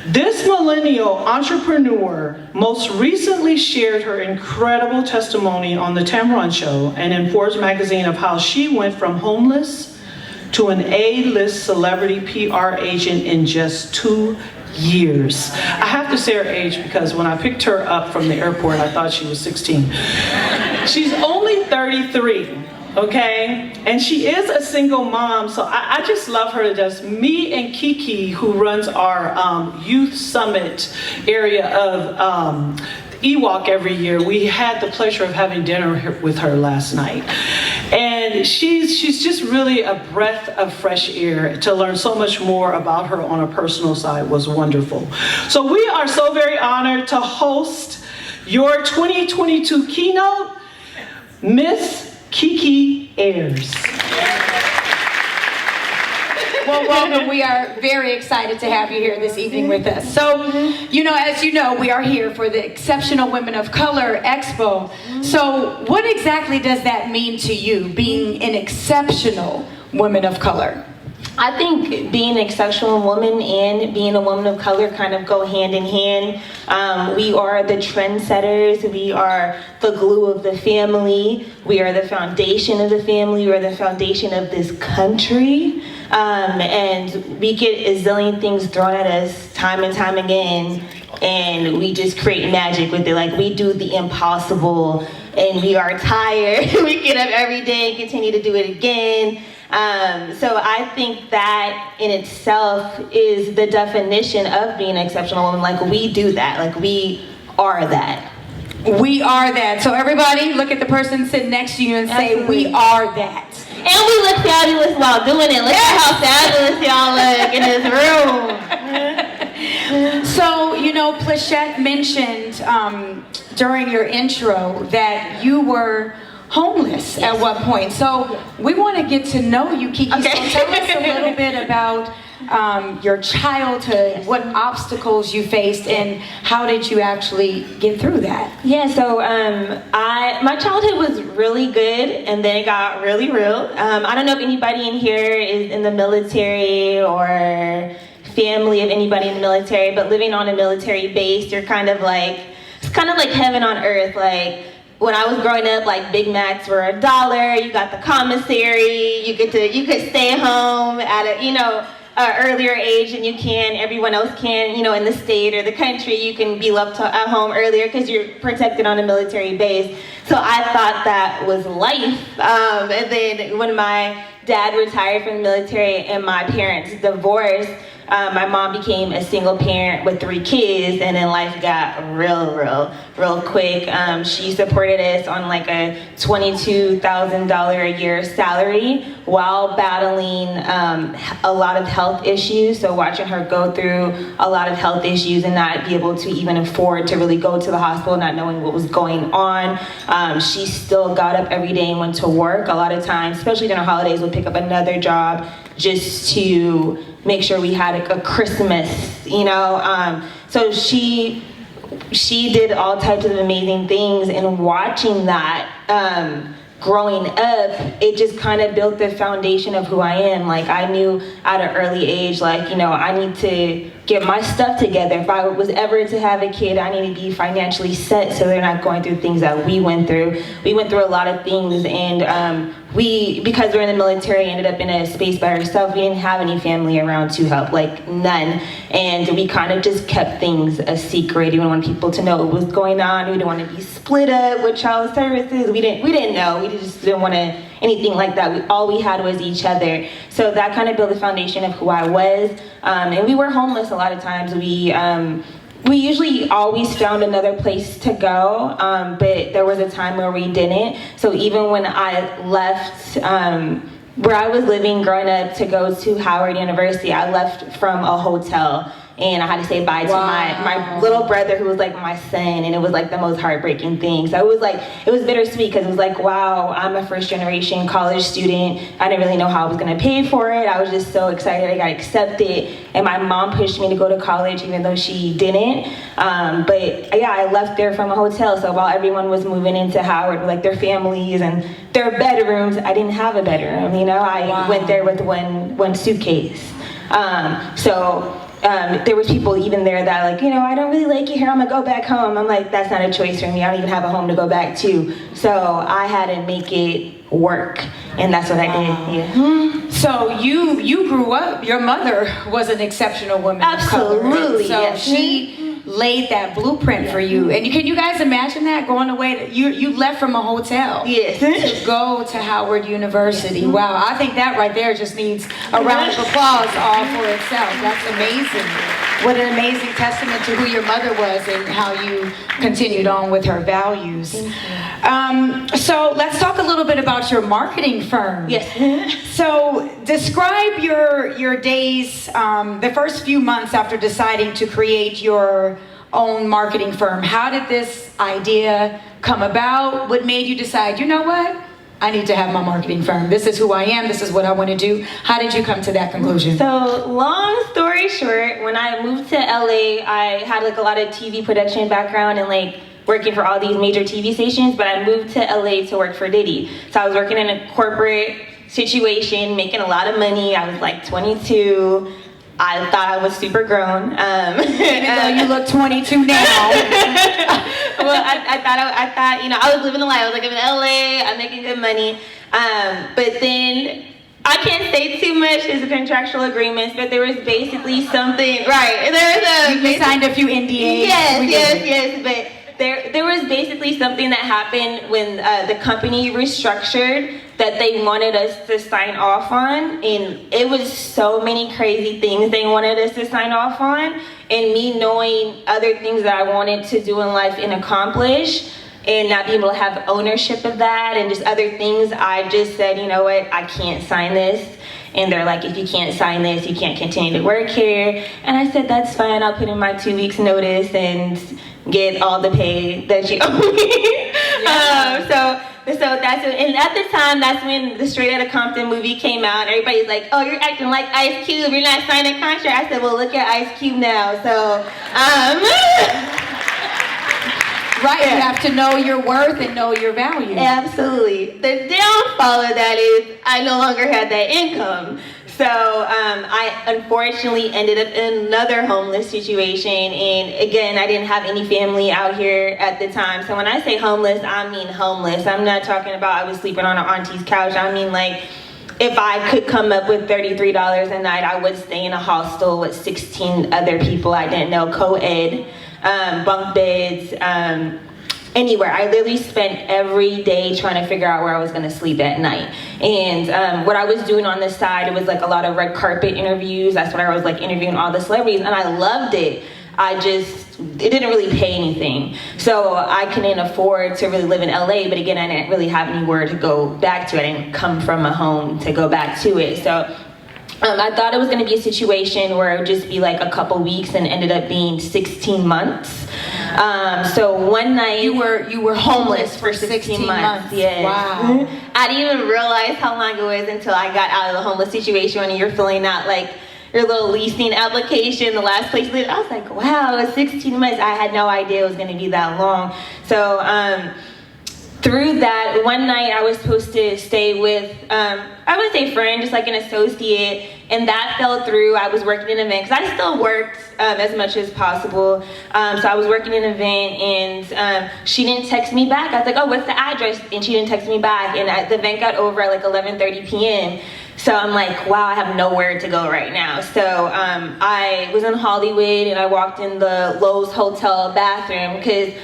This millennial entrepreneur most recently shared her incredible testimony on the Tamron Show and in Forbes magazine of how she went from homeless to an A-list celebrity PR agent in just 2 years. I have to say her age because when I picked her up from the airport, I thought she was 16. She's only 33. Okay, and she is a single mom, so I just love her to death. Me and Kiki, who runs our youth summit area of EWOC every year, we had the pleasure of having dinner with her last night. And she's just really a breath of fresh air. To learn so much more about her on a personal side was wonderful. So we are so very honored to host your 2022 keynote, Miss Kiki Ayers. Well, welcome. We are very excited to have you here this evening with us. So, as you know, we are here for the Exceptional Women of Color Expo. So, what exactly does that mean to you, being an exceptional woman of color? I think being an exceptional woman and being a woman of color kind of go hand in hand. We are the trendsetters. We are the glue of the family. We are the foundation of the family. We are the foundation of this country. And we get a zillion things thrown at us time and time again. And we just create magic with it. Like, we do the impossible and we are tired. We get up every day and continue to do it again. So I think that in itself is the definition of being an exceptional woman. Like, we do that. Like, we are that. We are that. So everybody look at the person sitting next to you and say, Absolutely. we are that. And we look fabulous while doing it. Look at how fabulous y'all look in this room. So, Plachette mentioned during your intro that you were homeless at one point. So we want to get to know you, Kiki. Okay. So tell us a little bit about your childhood, what obstacles you faced, and how did you actually get through that? Yeah, so my childhood was really good, and then it got really real. I don't know if anybody in here is in the military or family of anybody in the military, but living on a military base, you're kind of like, it's kind of like heaven on earth. Like, when I was growing up, like, Big Macs were $1. You got the commissary. You could stay home at a earlier age than you can. Everyone else can. In the state or the country, you can be left at home earlier because you're protected on a military base. So I thought that was life. And then when my dad retired from the military and my parents divorced, my mom became a single parent with 3 kids, and then life got real quick. She supported us on like a $22,000 a year salary while battling a lot of health issues. So watching her go through a lot of health issues and not be able to even afford to really go to the hospital, not knowing what was going on. She still got up every day and went to work. A lot of times, especially during holidays, would pick up another job just to make sure we had a Christmas, so she did all types of amazing things, and watching that growing up, it just kind of built the foundation of who I am. Like, I knew at an early age, like, I need to get my stuff together. If I was ever to have a kid, I need to be financially set so they're not going through things that we went through. We went through a lot of things, and because we're in the military, ended up in a space by ourselves. We didn't have any family around to help, like none. And we kind of just kept things a secret. We didn't want people to know what was going on. We didn't want to be split up with child services. We didn't know. We just didn't want to anything like that. All we had was each other. So that kind of built the foundation of who I was. And we were homeless a lot of times. We usually always found another place to go, but there was a time where we didn't. So even when I left where I was living growing up to go to Howard University, I left from a hotel. And I had to say bye to my little brother, who was like my son, and it was like the most heartbreaking thing. So it was bittersweet, because it was like, wow, I'm a first generation college student. I didn't really know how I was gonna pay for it. I was just so excited I got accepted. And my mom pushed me to go to college, even though she didn't. But yeah, I left there from a hotel. So while everyone was moving into Howard with like their families and their bedrooms, I didn't have a bedroom, I went there with one suitcase. There was people even there that like, I don't really like it here, I'm gonna go back home. I'm like, that's not a choice for me. I don't even have a home to go back to. So I had to make it work, and that's what I did. Yeah. So you grew up, your mother was an exceptional woman. Absolutely. So yes. she laid that blueprint for you. And can you guys imagine that, going away? You left from a hotel to go to Howard University. Wow, I think that right there just needs a round of applause all for itself. That's amazing. What an amazing testament to who your mother was and how you continued on with her values. So let's talk a little bit about your marketing firm. Yes. So describe your days, the first few months after deciding to create your own marketing firm. How did this idea come about? What made you decide, you know what? I need to have my marketing firm. This is who I am. This is what I want to do. How did you come to that conclusion? So long story short, when I moved to LA, I had like a lot of TV production background and like working for all these major TV stations, but I moved to LA to work for Diddy. So I was working in a corporate situation, making a lot of money. I was like 22. I thought I was super grown. Even though you look 22 now. Well, I thought, you know, I was living a life. I was like, I'm in LA, I'm making good money. But then, I can't say too much, there's a contractual agreements, but there was basically something, right, You signed a few NDAs. Yes, but there was basically something that happened when the company restructured that they wanted us to sign off on, and it was so many crazy things they wanted us to sign off on, and me knowing other things that I wanted to do in life and accomplish, and not being able to have ownership of that, and just other things, I just said, you know what, I can't sign this. And they're like, if you can't sign this, you can't continue to work here. And I said, that's fine, I'll put in my 2 weeks notice and get all the pay that you owe me. So that's it. And at the time, that's when the Straight Outta Compton movie came out. And everybody's like, oh, you're acting like Ice Cube, you're not signing a contract. I said, well, look at Ice Cube now. So, Right, you have to know your worth and know your value. Absolutely. The downfall of that is I no longer had that income. So I unfortunately ended up in another homeless situation. And again, I didn't have any family out here at the time. So when I say homeless, I mean homeless. I'm not talking about I was sleeping on an auntie's couch. I mean like, if I could come up with $33 a night, I would stay in a hostel with 16 other people I didn't know, co-ed, bunk beds, anywhere. I literally spent every day trying to figure out where I was going to sleep at night. And what I was doing on this side, it was like a lot of red carpet interviews. That's when I was like interviewing all the celebrities, and I loved it. It didn't really pay anything. So I couldn't afford to really live in LA, but again, I didn't really have anywhere to go back to. I didn't come from a home to go back to it. So I thought it was going to be a situation where it would just be like a couple weeks, and ended up being 16 months. So one night you were homeless for 16 months. Yes. Wow. I didn't even realize how long it was until I got out of the homeless situation, and you're filling out like your little leasing application, the last place you lived. I was like, wow, it was 16 months. I had no idea it was going to be that long. So through that, one night I was supposed to stay with, I would say friend, just like an associate, and that fell through. I was working in an event, because I still worked as much as possible. So I was working in an event, and she didn't text me back. I was like, oh, what's the address? And she didn't text me back, and the event got over at like 11:30 p.m. So I'm like, wow, I have nowhere to go right now. So I was in Hollywood, and I walked in the Lowe's hotel bathroom, because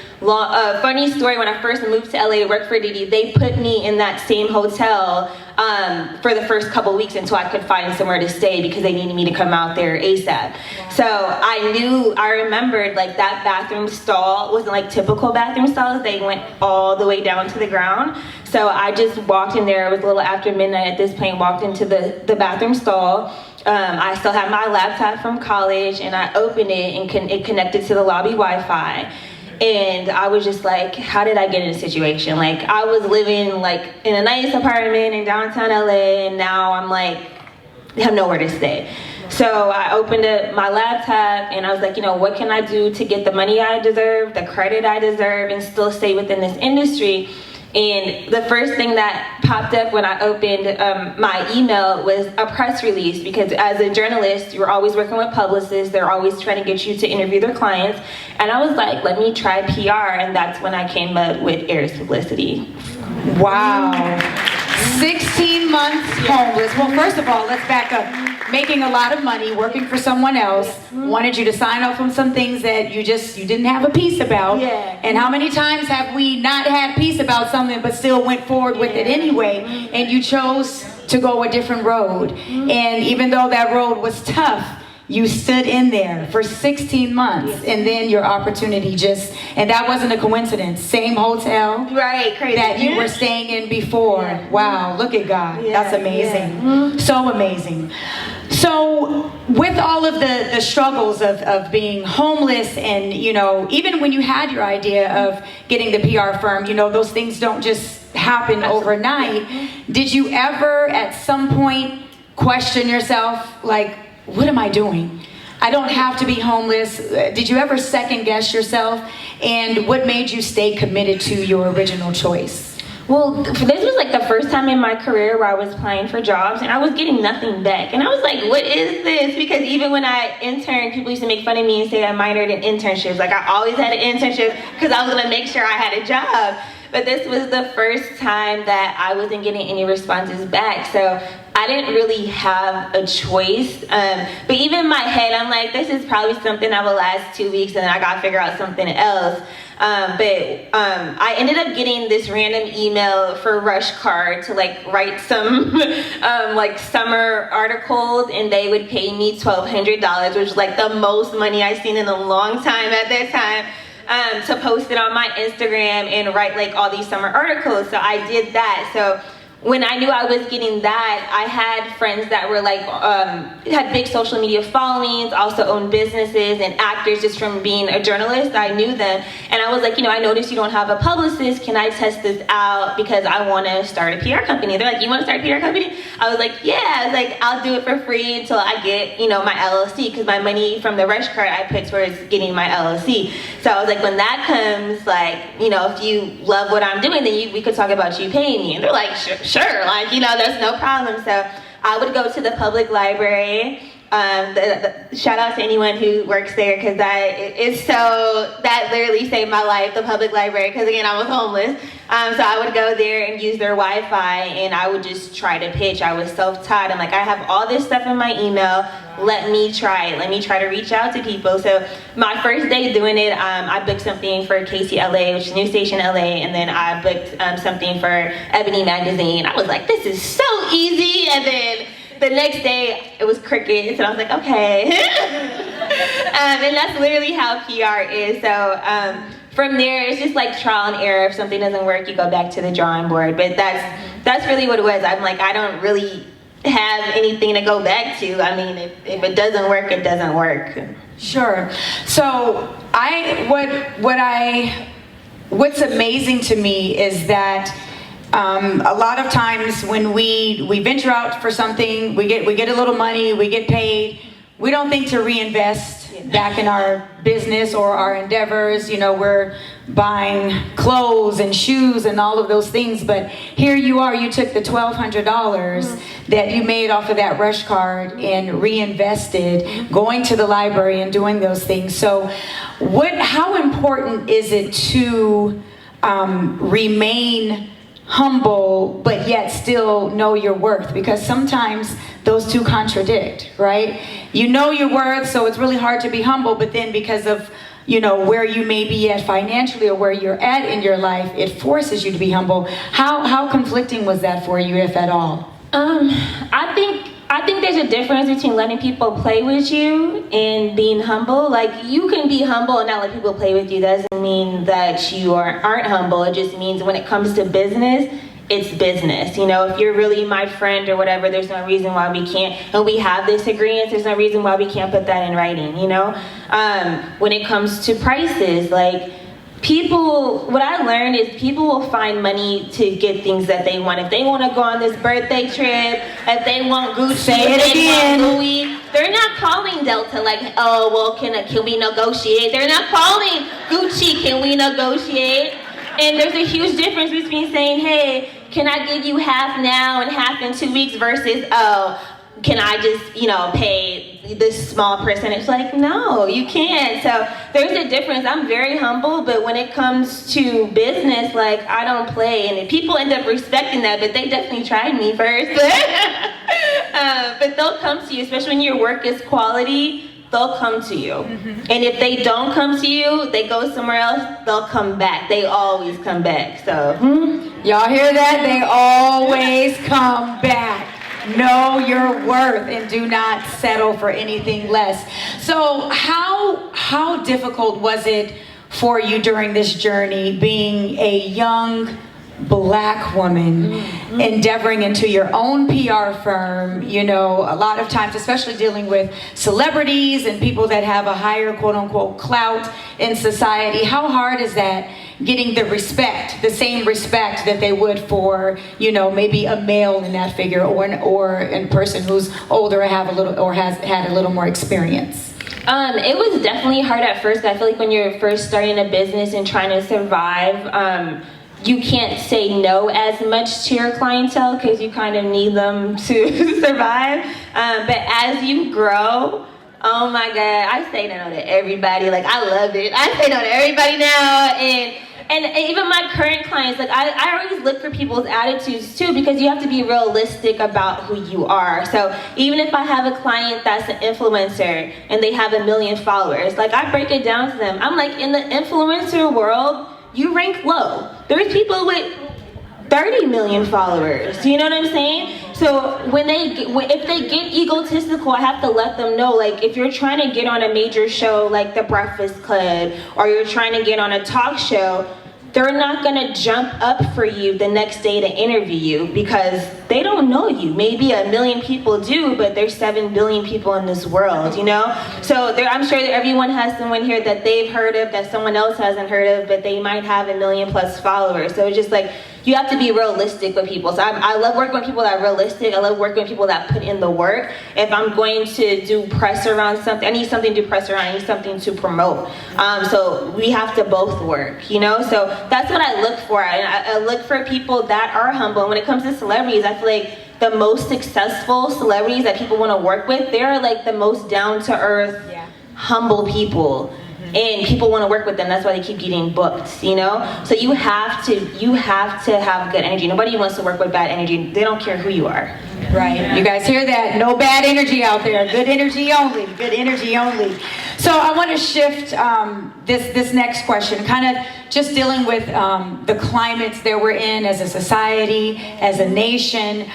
funny story, when I first moved to LA to work for Diddy, they put me in that same hotel for the first couple weeks until I could find somewhere to stay, because they needed me to come out there ASAP. Wow. So I remembered like that bathroom stall wasn't like typical bathroom stalls. They went all the way down to the ground. So I just walked in there. It was a little after midnight at this point, walked into the bathroom stall. I still had my laptop from college, and I opened it, and it connected to the lobby Wi-Fi. And I was just like, how did I get in a situation? Like, I was living like in a nice apartment in downtown LA, and now I'm like, I have nowhere to stay. So I opened up my laptop, and I was like, you know, what can I do to get the money I deserve, the credit I deserve, and still stay within this industry? And the first thing that popped up when I opened my email was a press release, because as a journalist, you're always working with publicists. They're always trying to get you to interview their clients. And I was like, let me try PR. And that's when I came up with Air's Publicity. Wow. 16 months homeless. Well, first of all, let's back up. Making a lot of money, working for someone else, wanted you to sign off on some things that you didn't have a piece about. Yeah. And how many times have we not had peace about something but still went forward with it anyway? And you chose to go a different road. And even though that road was tough, you stood in there for 16 months, and then your opportunity and that wasn't a coincidence. Same hotel, right? Crazy. That you were staying in before. Yeah. Wow, look at God. Yeah. That's amazing. Yeah. So amazing. So with all of the struggles of being homeless, and you know, even when you had your idea of getting the PR firm, you know, those things don't just happen overnight. Did you ever at some point question yourself, like, what am I doing? I don't have to be homeless. Did you ever second guess yourself? And what made you stay committed to your original choice? Well, this was like the first time in my career where I was applying for jobs and I was getting nothing back. And I was like, what is this? Because even when I interned, people used to make fun of me and say I minored in internships. Like I always had an internship because I was gonna make sure I had a job. But this was the first time that I wasn't getting any responses back. So I didn't really have a choice. But even in my head, I'm like, this is probably something that will last 2 weeks and then I gotta figure out something else. I ended up getting this random email for Rush Card to like write some like summer articles, and they would pay me $1,200, which was like the most money I've seen in a long time at that time, to post it on my Instagram and write like all these summer articles. So I did that. So when I knew I was getting that, I had friends that were like, had big social media followings, also owned businesses and actors just from being a journalist. I knew them. And I was like, I noticed you don't have a publicist. Can I test this out? Because I want to start a PR company. They're like, you want to start a PR company? I was like, yeah. I was like, I'll do it for free until I get, my LLC. Because my money from the Rush Card I put towards getting my LLC. So I was like, when that comes, like, if you love what I'm doing, then we could talk about you paying me. And they're like, sure, like, there's no problem. So I would go to the public library. Shout out to anyone who works there, because that literally saved my life, the public library, because again, I was homeless. So I would go there and use their Wi-Fi, and I would just try to pitch. I was self-taught. I'm like, I have all this stuff in my email. Let me try it. Let me try to reach out to people. So my first day doing it, I booked something for KCLA, which is News Station LA, and then I booked something for Ebony Magazine. I was like, this is so easy. And then the next day, it was crickets, and I was like, okay. And that's literally how PR is. So from there, it's just like trial and error. If something doesn't work, you go back to the drawing board. But that's really what it was. I'm like, I don't really have anything to go back to. I mean, if it doesn't work, it doesn't work. Sure. So what's amazing to me is that a lot of times when we venture out for something, we get a little money, we get paid, we don't think to reinvest back in our business or our endeavors. We're buying clothes and shoes and all of those things, but here you are, you took the $1,200 that you made off of that Rush Card and reinvested, going to the library and doing those things. So how important is it to remain humble but yet still know your worth? Because sometimes those two contradict, right? You know your worth, so it's really hard to be humble, but then because of where you may be at financially or where you're at in your life, it forces you to be humble. How conflicting was that for you, if at all? I think there's a difference between letting people play with you and being humble. Like, you can be humble and not let people play with you. That doesn't mean that you aren't humble. It just means when it comes to business, it's business. If you're really my friend or whatever, there's no reason why we can't, and we have this agreement, there's no reason why we can't put that in writing, When it comes to prices, like, what I learned is people will find money to get things that they want. If they want to go on this birthday trip, if they want Gucci, if they want Louis, they're not calling Delta like, oh, well, can we negotiate? They're not calling Gucci, can we negotiate? And there's a huge difference between saying, hey, can I give you half now and half in 2 weeks versus, oh, can I just, pay this small percentage? Like, no, you can't. So there's a difference. I'm very humble, but when it comes to business, like, I don't play. And people end up respecting that, but they definitely tried me first. But they'll come to you, especially when your work is quality. They'll come to you. And if they don't come to you, they go somewhere else, they'll come back. They always come back. So y'all hear that? They always come back. Know your worth and do not settle for anything less. So how difficult was it for you during this journey, being a young Black woman endeavoring into your own PR firm, you know, a lot of times, especially dealing with celebrities and people that have a higher quote unquote clout in society. How hard is that, getting the respect, the same respect that they would for, you know, maybe a male in that figure, or a person who's older or has had a little more experience? It was definitely hard at first. I feel like when you're first starting a business and trying to survive, you can't say no as much to your clientele because you kind of need them to survive. But as you grow, oh my God, I say no to everybody. Like, I love it. I say no to everybody now. And even my current clients, like I always look for people's attitudes too, because you have to be realistic about who you are. So even if I have a client that's an influencer and they have 1 million followers, like I break it down to them. I'm like, in the influencer world, you rank low. There's people with 30 million followers. You know what I'm saying? So if they get egotistical, I have to let them know, like, if you're trying to get on a major show like The Breakfast Club, or you're trying to get on a talk show, they're not gonna jump up for you the next day to interview you because they don't know you. Maybe 1 million people do, but there's 7 billion people in this world, you know? So I'm sure that everyone has someone here that they've heard of that someone else hasn't heard of, but they might have 1 million plus followers. So it's just like, you have to be realistic with people. So I love working with people that are realistic. I love working with people that put in the work. If I'm going to do press around something, I need something to press around, I need something to promote. So we have to both work, you know? So that's what I look for. And I look for people that are humble. And when it comes to celebrities, I feel like the most successful celebrities that people want to work with, they're like the most down-to-earth, humble people. And people want to work with them. That's why they keep getting booked, you know? So you have to have good energy. Nobody wants to work with bad energy. They don't care who you are. Right. You guys hear that? No bad energy out there. Good energy only. Good energy only. So I want to shift this next question, kind of just dealing with the climates that we're in as a society, as a nation.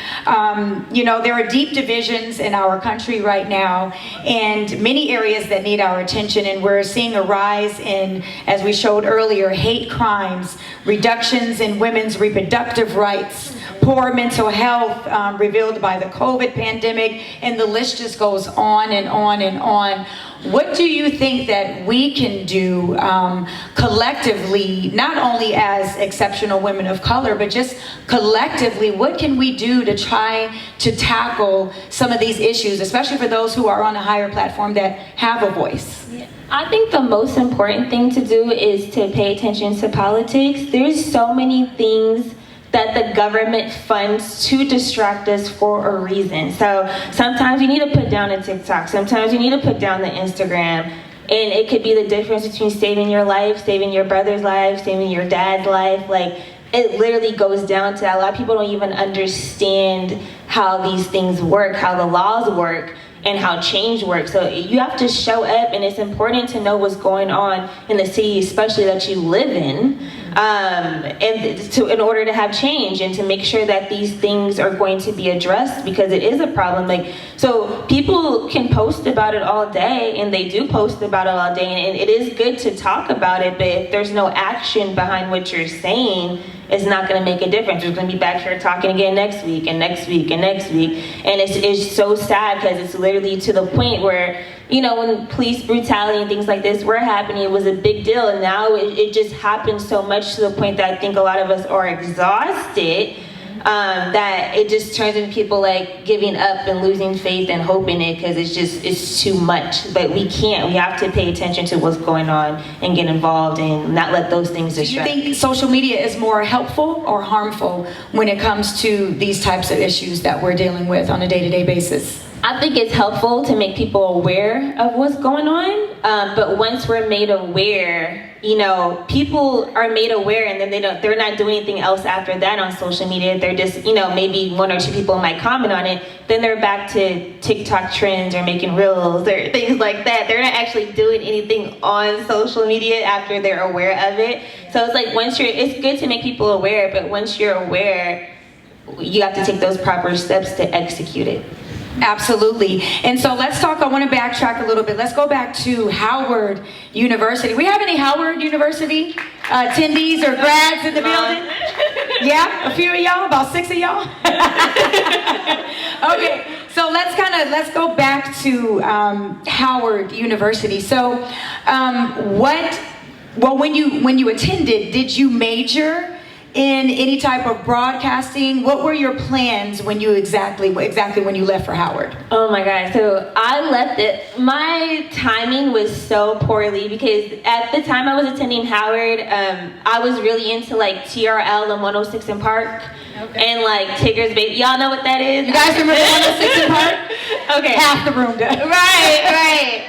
You know, there are deep divisions in our country right now, and many areas that need our attention, and we're seeing a rise in, as we showed earlier, hate crimes, reductions in women's reproductive rights, poor mental health revealed by the COVID pandemic, and the list just goes on and on and on. What do you think that we can do collectively, not only as exceptional women of color, but just collectively, what can we do to try to tackle some of these issues, especially for those who are on a higher platform that have a voice? I think the most important thing to do is to pay attention to politics. There's so many things that the government funds to distract us for a reason. So sometimes you need to put down a TikTok, sometimes you need to put down the Instagram, and it could be the difference between saving your life, saving your brother's life, saving your dad's life. Like, it literally goes down to that. A lot of people don't even understand how these things work, how the laws work, and how change works. So you have to show up, and it's important to know what's going on in the city, especially that you live in, in order to have change and to make sure that these things are going to be addressed, because it is a problem. Like, so people can post about it all day, and they do post about it all day, and it is good to talk about it, but if there's no action behind what you're saying, it's not going to make a difference. We're going to be back here talking again next week and next week and next week. And it's so sad, because it's literally to the point where, you know, when police brutality and things like this were happening, it was a big deal. And now it just happens so much to the point that I think a lot of us are exhausted, that it just turns into people like giving up and losing faith and hope in it, because it's too much. But we can't. We have to pay attention to what's going on and get involved and not let those things distract. Do you think social media is more helpful or harmful when it comes to these types of issues that we're dealing with on a day-to-day basis? I think it's helpful to make people aware of what's going on, but once we're made aware, you know, people are made aware, and then they're not doing anything else after that on social media. They're just, you know, maybe 1 or 2 people might comment on it, then they're back to TikTok trends or making reels or things like that. They're not actually doing anything on social media after they're aware of it. So it's like, it's good to make people aware, but once you're aware, you have to take those proper steps to execute it. Absolutely. And so let's talk, I want to backtrack a little bit. Let's go back to Howard University. We have any Howard University attendees or grads in the building? Yeah, a few of y'all, about 6 of y'all. Okay, so let's go back to Howard University. So, when you attended, did you major in any type of broadcasting? What were your plans when you exactly when you left for Howard? Oh my God, so I left it. My timing was so poorly because at the time I was attending Howard, I was really into like TRL and 106 in Park. Okay. And like Tigger's Baby. Y'all know what that is? You guys remember 106 in Park? Okay. Half the room does. Right.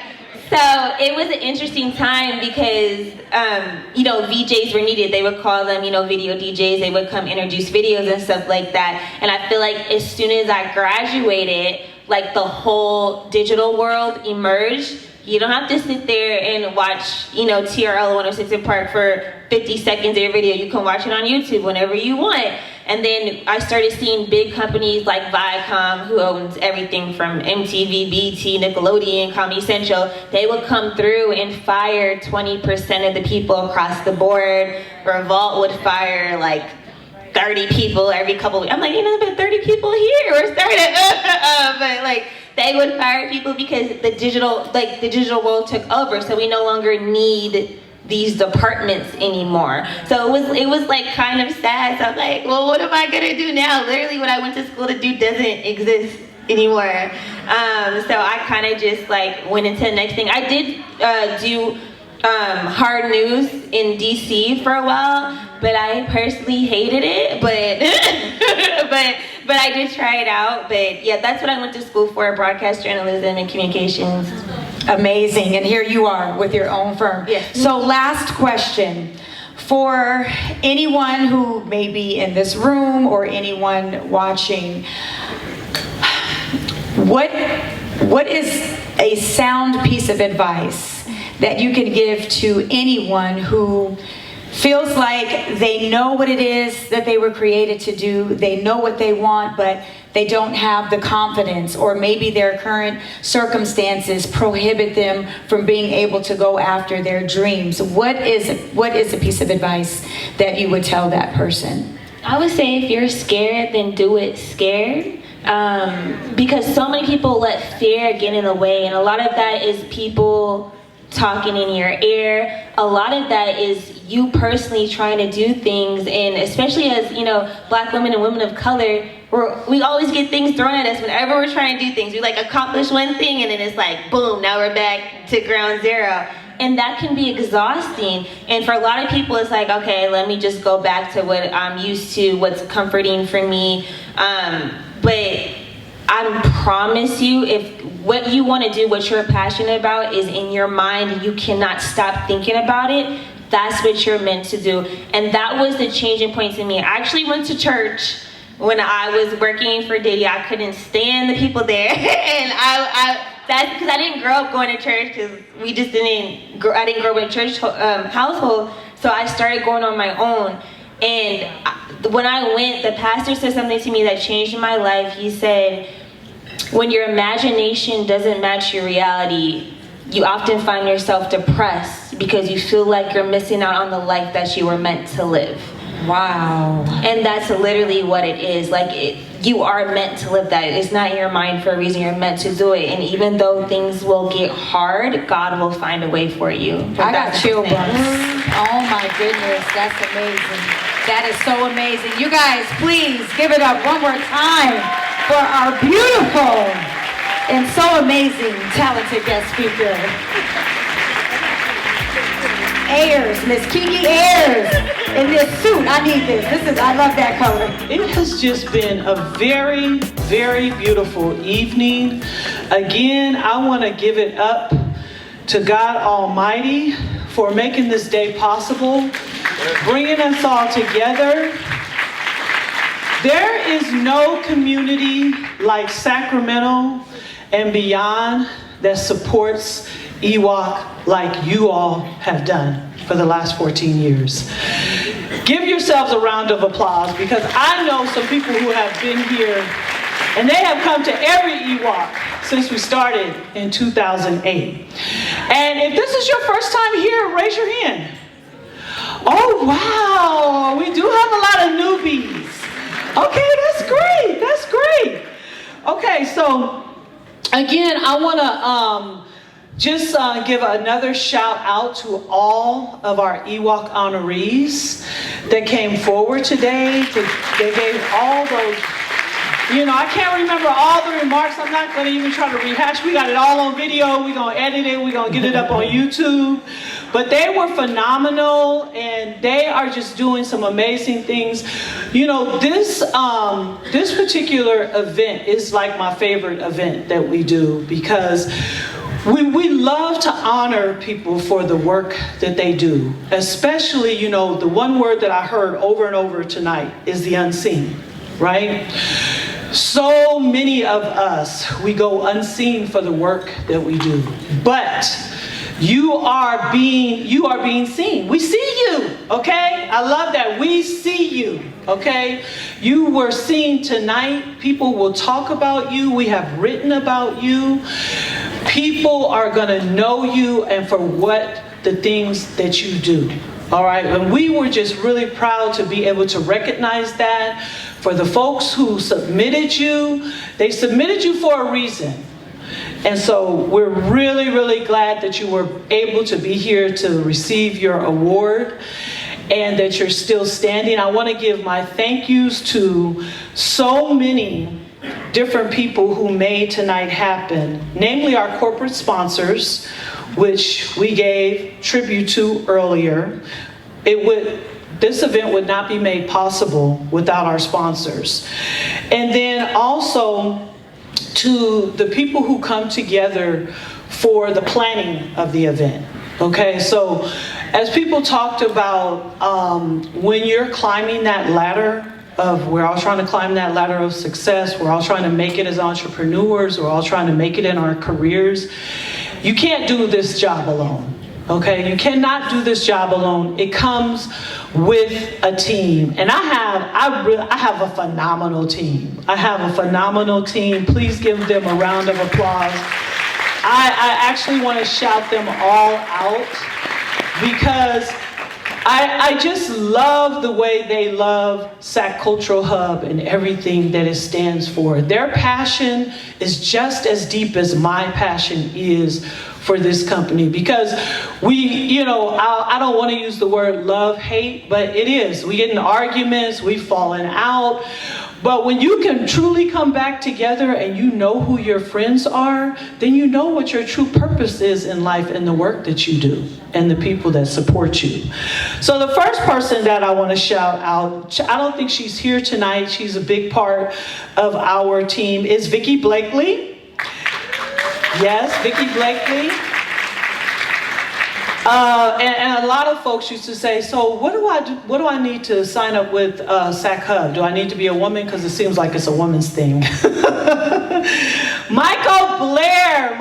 So it was an interesting time because, VJs were needed. They would call them, video DJs. They would come introduce videos and stuff like that. And I feel like as soon as I graduated, like the whole digital world emerged. You don't have to sit there and watch, TRL 106 in Park for 50 seconds of your video. You can watch it on YouTube whenever you want. And then I started seeing big companies like Viacom, who owns everything from MTV, BT, Nickelodeon, Comedy Central. They would come through and fire 20% of the people across the board. Revolt would fire like 30 people every couple weeks. I'm like, there's been 30 people here. We're starting. But like, they would fire people because the digital world took over. So we no longer need these departments anymore. So it was like kind of sad. So I'm like, well, what am I gonna do now? Literally what I went to school to do doesn't exist anymore. So I kind of just like went into the next thing. I did do hard news in DC for a while, but I personally hated it, but I did try it out. But yeah, that's what I went to school for, broadcast journalism and communications. Amazing, and here you are with your own firm. Yes. So last question. For anyone who may be in this room or anyone watching, what is a sound piece of advice that you can give to anyone who feels like they know what it is that they were created to do, they know what they want, but they don't have the confidence, or maybe their current circumstances prohibit them from being able to go after their dreams? What is a piece of advice that you would tell that person? I would say if you're scared, then do it scared. Because so many people let fear get in the way, and a lot of that is people talking in your ear. A lot of that is you personally trying to do things, and especially as Black women and women of color, we always get things thrown at us whenever we're trying to do things. We accomplish one thing and then it's like, boom, now we're back to ground zero. And that can be exhausting. And for a lot of people, it's like, okay, let me just go back to what I'm used to, what's comforting for me. But I promise you, if what you want to do, what you're passionate about is in your mind, you cannot stop thinking about it, that's what you're meant to do. And that was the changing point to me. I actually went to church when I was working for Diddy. I couldn't stand the people there. And that's because I didn't grow up going to church, because I didn't grow up in a church household. So I started going on my own. And when I went, the pastor said something to me that changed my life. He said, when your imagination doesn't match your reality, you often find yourself depressed because you feel like you're missing out on the life that you were meant to live. Wow. And that's literally what it is. You are meant to live that. It's not in your mind for a reason. You're meant to do it. And even though things will get hard, God will find a way for you. I got chill bumps. Oh my goodness, that's amazing. That is so amazing. You guys, please give it up one more time for our beautiful and so amazing, talented guest speaker. Ayers, Miss Kiki Ayers, in this suit. I need this. I love that color. It has just been a very, very beautiful evening. Again, I want to give it up to God Almighty for making this day possible, bringing us all together. There is no community like Sacramento and beyond that supports EWOC like you all have done for the last 14 years. Give yourselves a round of applause, because I know some people who have been here and they have come to every EWOC since we started in 2008. And if this is your first time here, raise your hand. Oh wow, we do have a lot of new newbies. Okay, that's great, that's great. Okay, so again, I wanna just give another shout out to all of our EWOC honorees that came forward today. They gave all those, I can't remember all the remarks. I'm not going to even try to rehash. We got it all on video. We're going to edit it. We're going to get it up on YouTube. But they were phenomenal, and they are just doing some amazing things. This particular event is like my favorite event that we do, because we love to honor people for the work that they do. Especially, the one word that I heard over and over tonight is the unseen, right? So many of us, we go unseen for the work that we do. But you are being seen. We see you, okay? I love that. We see you, okay? You were seen tonight. People will talk about you. We have written about you. People are gonna know you and for what the things that you do, all right? And we were just really proud to be able to recognize that. For the folks who submitted you, they submitted you for a reason. And so we're really, really glad that you were able to be here to receive your award and that you're still standing. I want to give my thank yous to so many different people who made tonight happen, namely our corporate sponsors, which we gave tribute to earlier. This event would not be made possible without our sponsors. And then also to the people who come together for the planning of the event. Okay, so as people talked about, when you're climbing that ladder we're all trying to climb that ladder of success, we're all trying to make it as entrepreneurs, we're all trying to make it in our careers, you can't do this job alone. Okay, you cannot do this job alone. It comes with a team, and I have a phenomenal team. I have a phenomenal team. Please give them a round of applause. I actually want to shout them all out because I just love the way they love SAC Cultural Hub and everything that it stands for. Their passion is just as deep as my passion is for this company, because I don't want to use the word love, hate, but it is. We get in arguments, we've fallen out. But when you can truly come back together and you know who your friends are, then you know what your true purpose is in life and the work that you do and the people that support you. So the first person that I want to shout out, I don't think she's here tonight, she's a big part of our team, is Vicki Blakely. Yes, Vicki Blakely. And a lot of folks used to say, so what do I need to sign up with SAC Hub? Do I need to be a woman? Because it seems like it's a woman's thing. Michael Blair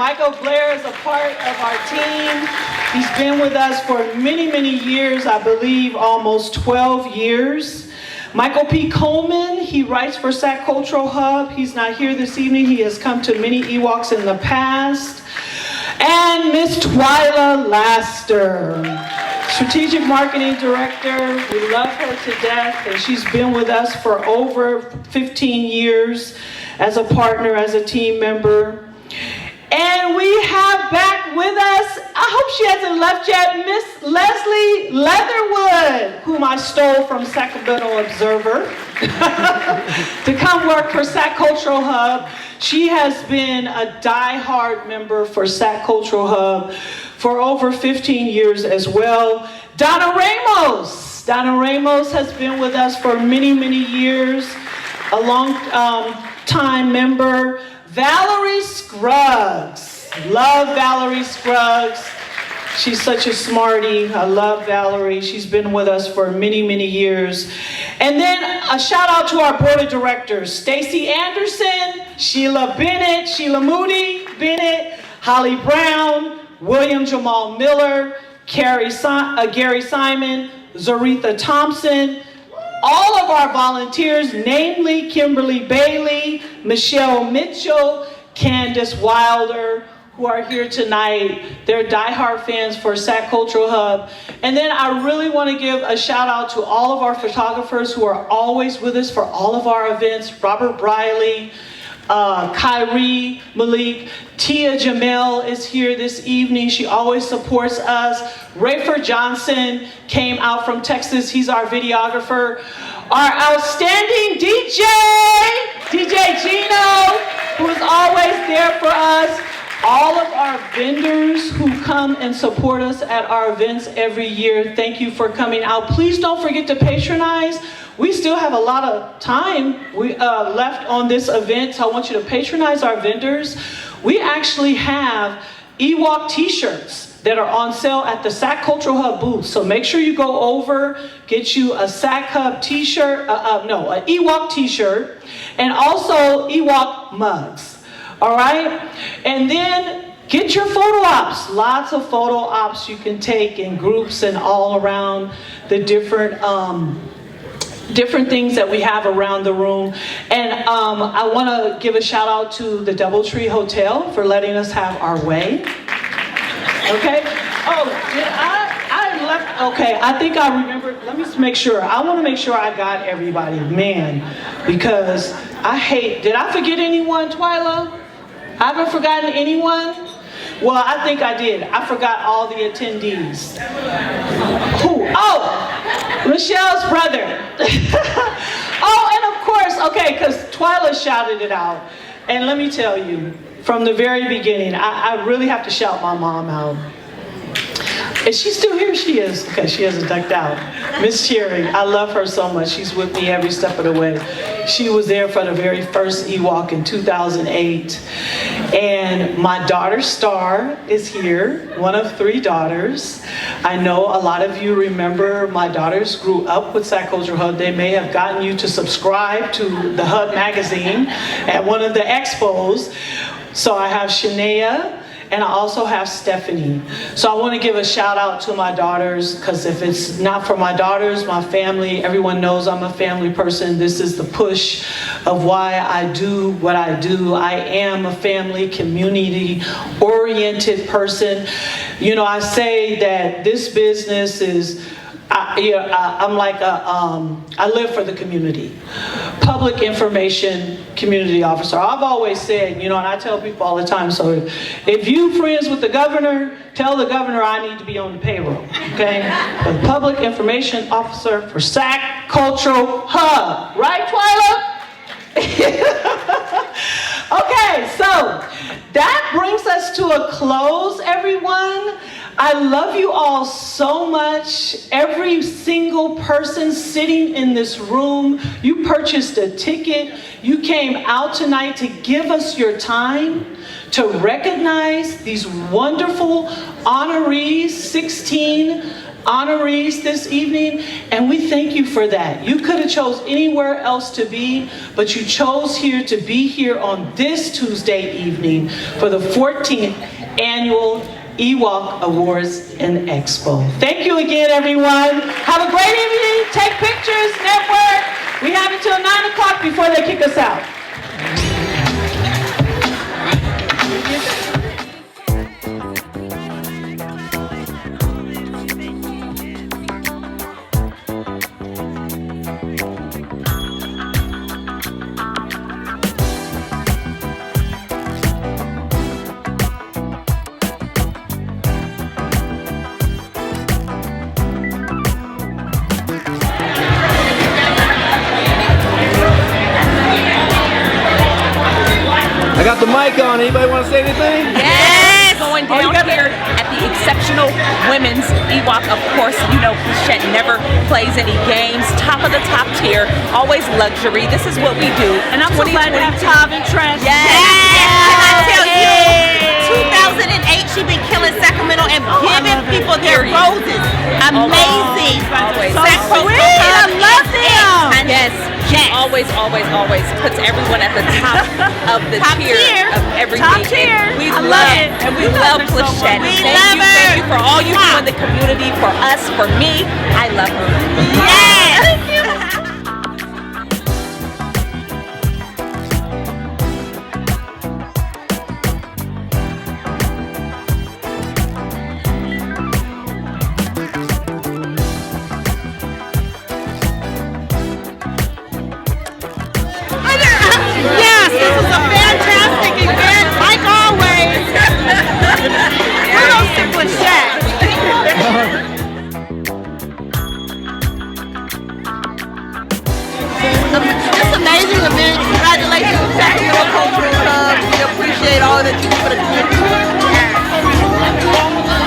is a part of our team. He's been with us for many, many years, I believe almost 12 years. Michael P. Coleman, he writes for SAC Cultural Hub. He's not here this evening. He has come to many EWOCs in the past. And Miss Twyla Laster, Strategic Marketing Director. We love her to death, and she's been with us for over 15 years as a partner, as a team member. And we have back with us, I hope she hasn't left yet, Miss Leslie Leatherwood, whom I stole from Sacramento Observer, to come work for SAC Cultural Hub. She has been a die-hard member for SAC Cultural Hub for over 15 years as well. Donna Ramos. Donna Ramos has been with us for many, many years, a long time member. Valerie Scruggs. Love Valerie Scruggs. She's such a smarty. I love Valerie. She's been with us for many, many years. And then a shout out to our board of directors. Stacy Anderson, Sheila Bennett, Sheila Moody Bennett, Holly Brown, William Jamal Miller, Gary Simon, Zaretha Thompson, all of our volunteers, namely Kimberly Bailey, Michelle Mitchell, Candace Wilder, who are here tonight. They're diehard fans for SAC Cultural Hub. And then I really want to give a shout out to all of our photographers who are always with us for all of our events. Robert Briley, Kyrie Malik, Tia Jamel is here this evening. She always supports us. Rayford Johnson came out from Texas. He's our videographer. Our outstanding DJ Gino, who is always there for us. All of our vendors who come and support us at our events every year, thank you for coming out. Please don't forget to patronize. We still have a lot of time left on this event, so I want you to patronize our vendors. We actually have EWOC t-shirts that are on sale at the SAC Cultural Hub booth. So make sure you go over, get you a SAC Hub t-shirt, an EWOC t-shirt, and also EWOC mugs. All right? And then get your photo ops. Lots of photo ops you can take in groups and all around the different things that we have around the room. And I want to give a shout out to the Doubletree Hotel for letting us have our way. Okay? Oh, did I left? Okay, I think I remember. Let me make sure. I want to make sure I got everybody, man, because I hate. Did I forget anyone, Twyla? I haven't forgotten anyone? Well, I think I did. I forgot all the attendees. Who? Oh, Michelle's brother. Oh, and of course, okay, because Twyla shouted it out. And let me tell you, from the very beginning, I really have to shout my mom out. Is she still here? She is. Okay, she hasn't ducked out. Miss Cherry, I love her so much. She's with me every step of the way. She was there for the very first EWOC in 2008. And my daughter Star is here, one of 3 daughters. I know a lot of you remember my daughters grew up with SAC Cultural Hub. They may have gotten you to subscribe to the Hub magazine at one of the expos. So I have Shania, and I also have Stephanie. So I want to give a shout out to my daughters, because if it's not for my daughters, my family, everyone knows I'm a family person. This is the push of why I do what I do. I am a family, community-oriented person. You know, I say that this business is, I'm like I live for the community. Public information community officer. I've always said, you know, and I tell people all the time, so if you friends with the governor, tell the governor I need to be on the payroll, okay? The public information officer for SAC Cultural Hub. Right, Twyla? Okay, so that brings us to a close, everyone. I love you all so much. Every single person sitting in this room, you purchased a ticket. You came out tonight to give us your time to recognize these wonderful honorees, 16 honorees this evening, and we thank you for that. You could have chose anywhere else to be, but you chose here to be here on this Tuesday evening for the 14th annual EWOC Awards and Expo. Thank you again, everyone. Have a great evening. Take pictures, network. We have until 9 o'clock before they kick us out. I got the mic on. Anybody want to say anything? Yes! Going down here at the Exceptional Women's EWOC. Of course, you know Pichette never plays any games. Top of the top tier. Always luxury. This is what we do. And I'm so glad to have Tav and Trent. Yes! Can I tell you, 2008, she been killing Sacramento and giving people their roses. Amazing. Always. So sweet. I love them. Yes. Always puts everyone at the top of the tier of everything. Top tier. We I love it. And we love Pichette. Thank you for all you do in the community, for us, for me. I love her. Yes. Thank you. It's an amazing event. Congratulations to Sacramento Cultural Hub. We appreciate all that you do for the community.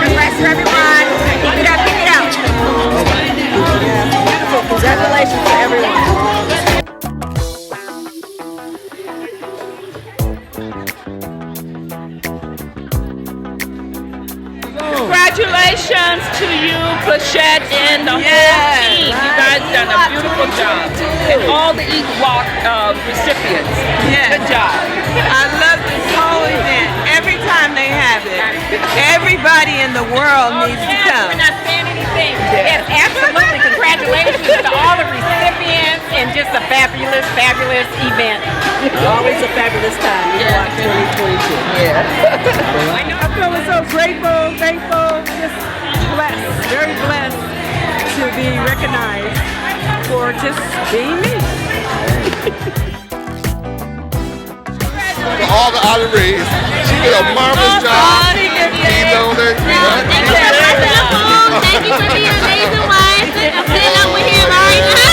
Congrats to everyone. Keep it up, keep it up. Beautiful. Congratulations to everyone. Congratulations to you, Plachette, and the whole team. You guys done a beautiful job. And all the EWOC recipients. Good job. I love this whole event. Every time they have it, everybody in the world needs to come. We're not saying anything. Yes, absolutely. Congratulations to all the recipients and just a fabulous, fabulous event. Always a fabulous time. EWOC 2022. Yeah. I'm feeling so grateful, thankful, just blessed, very blessed to be recognized for just being me. For all the honorees, she did a marvelous job. Keep on it. Thank you for being amazing wife. I'm sitting up with him right now.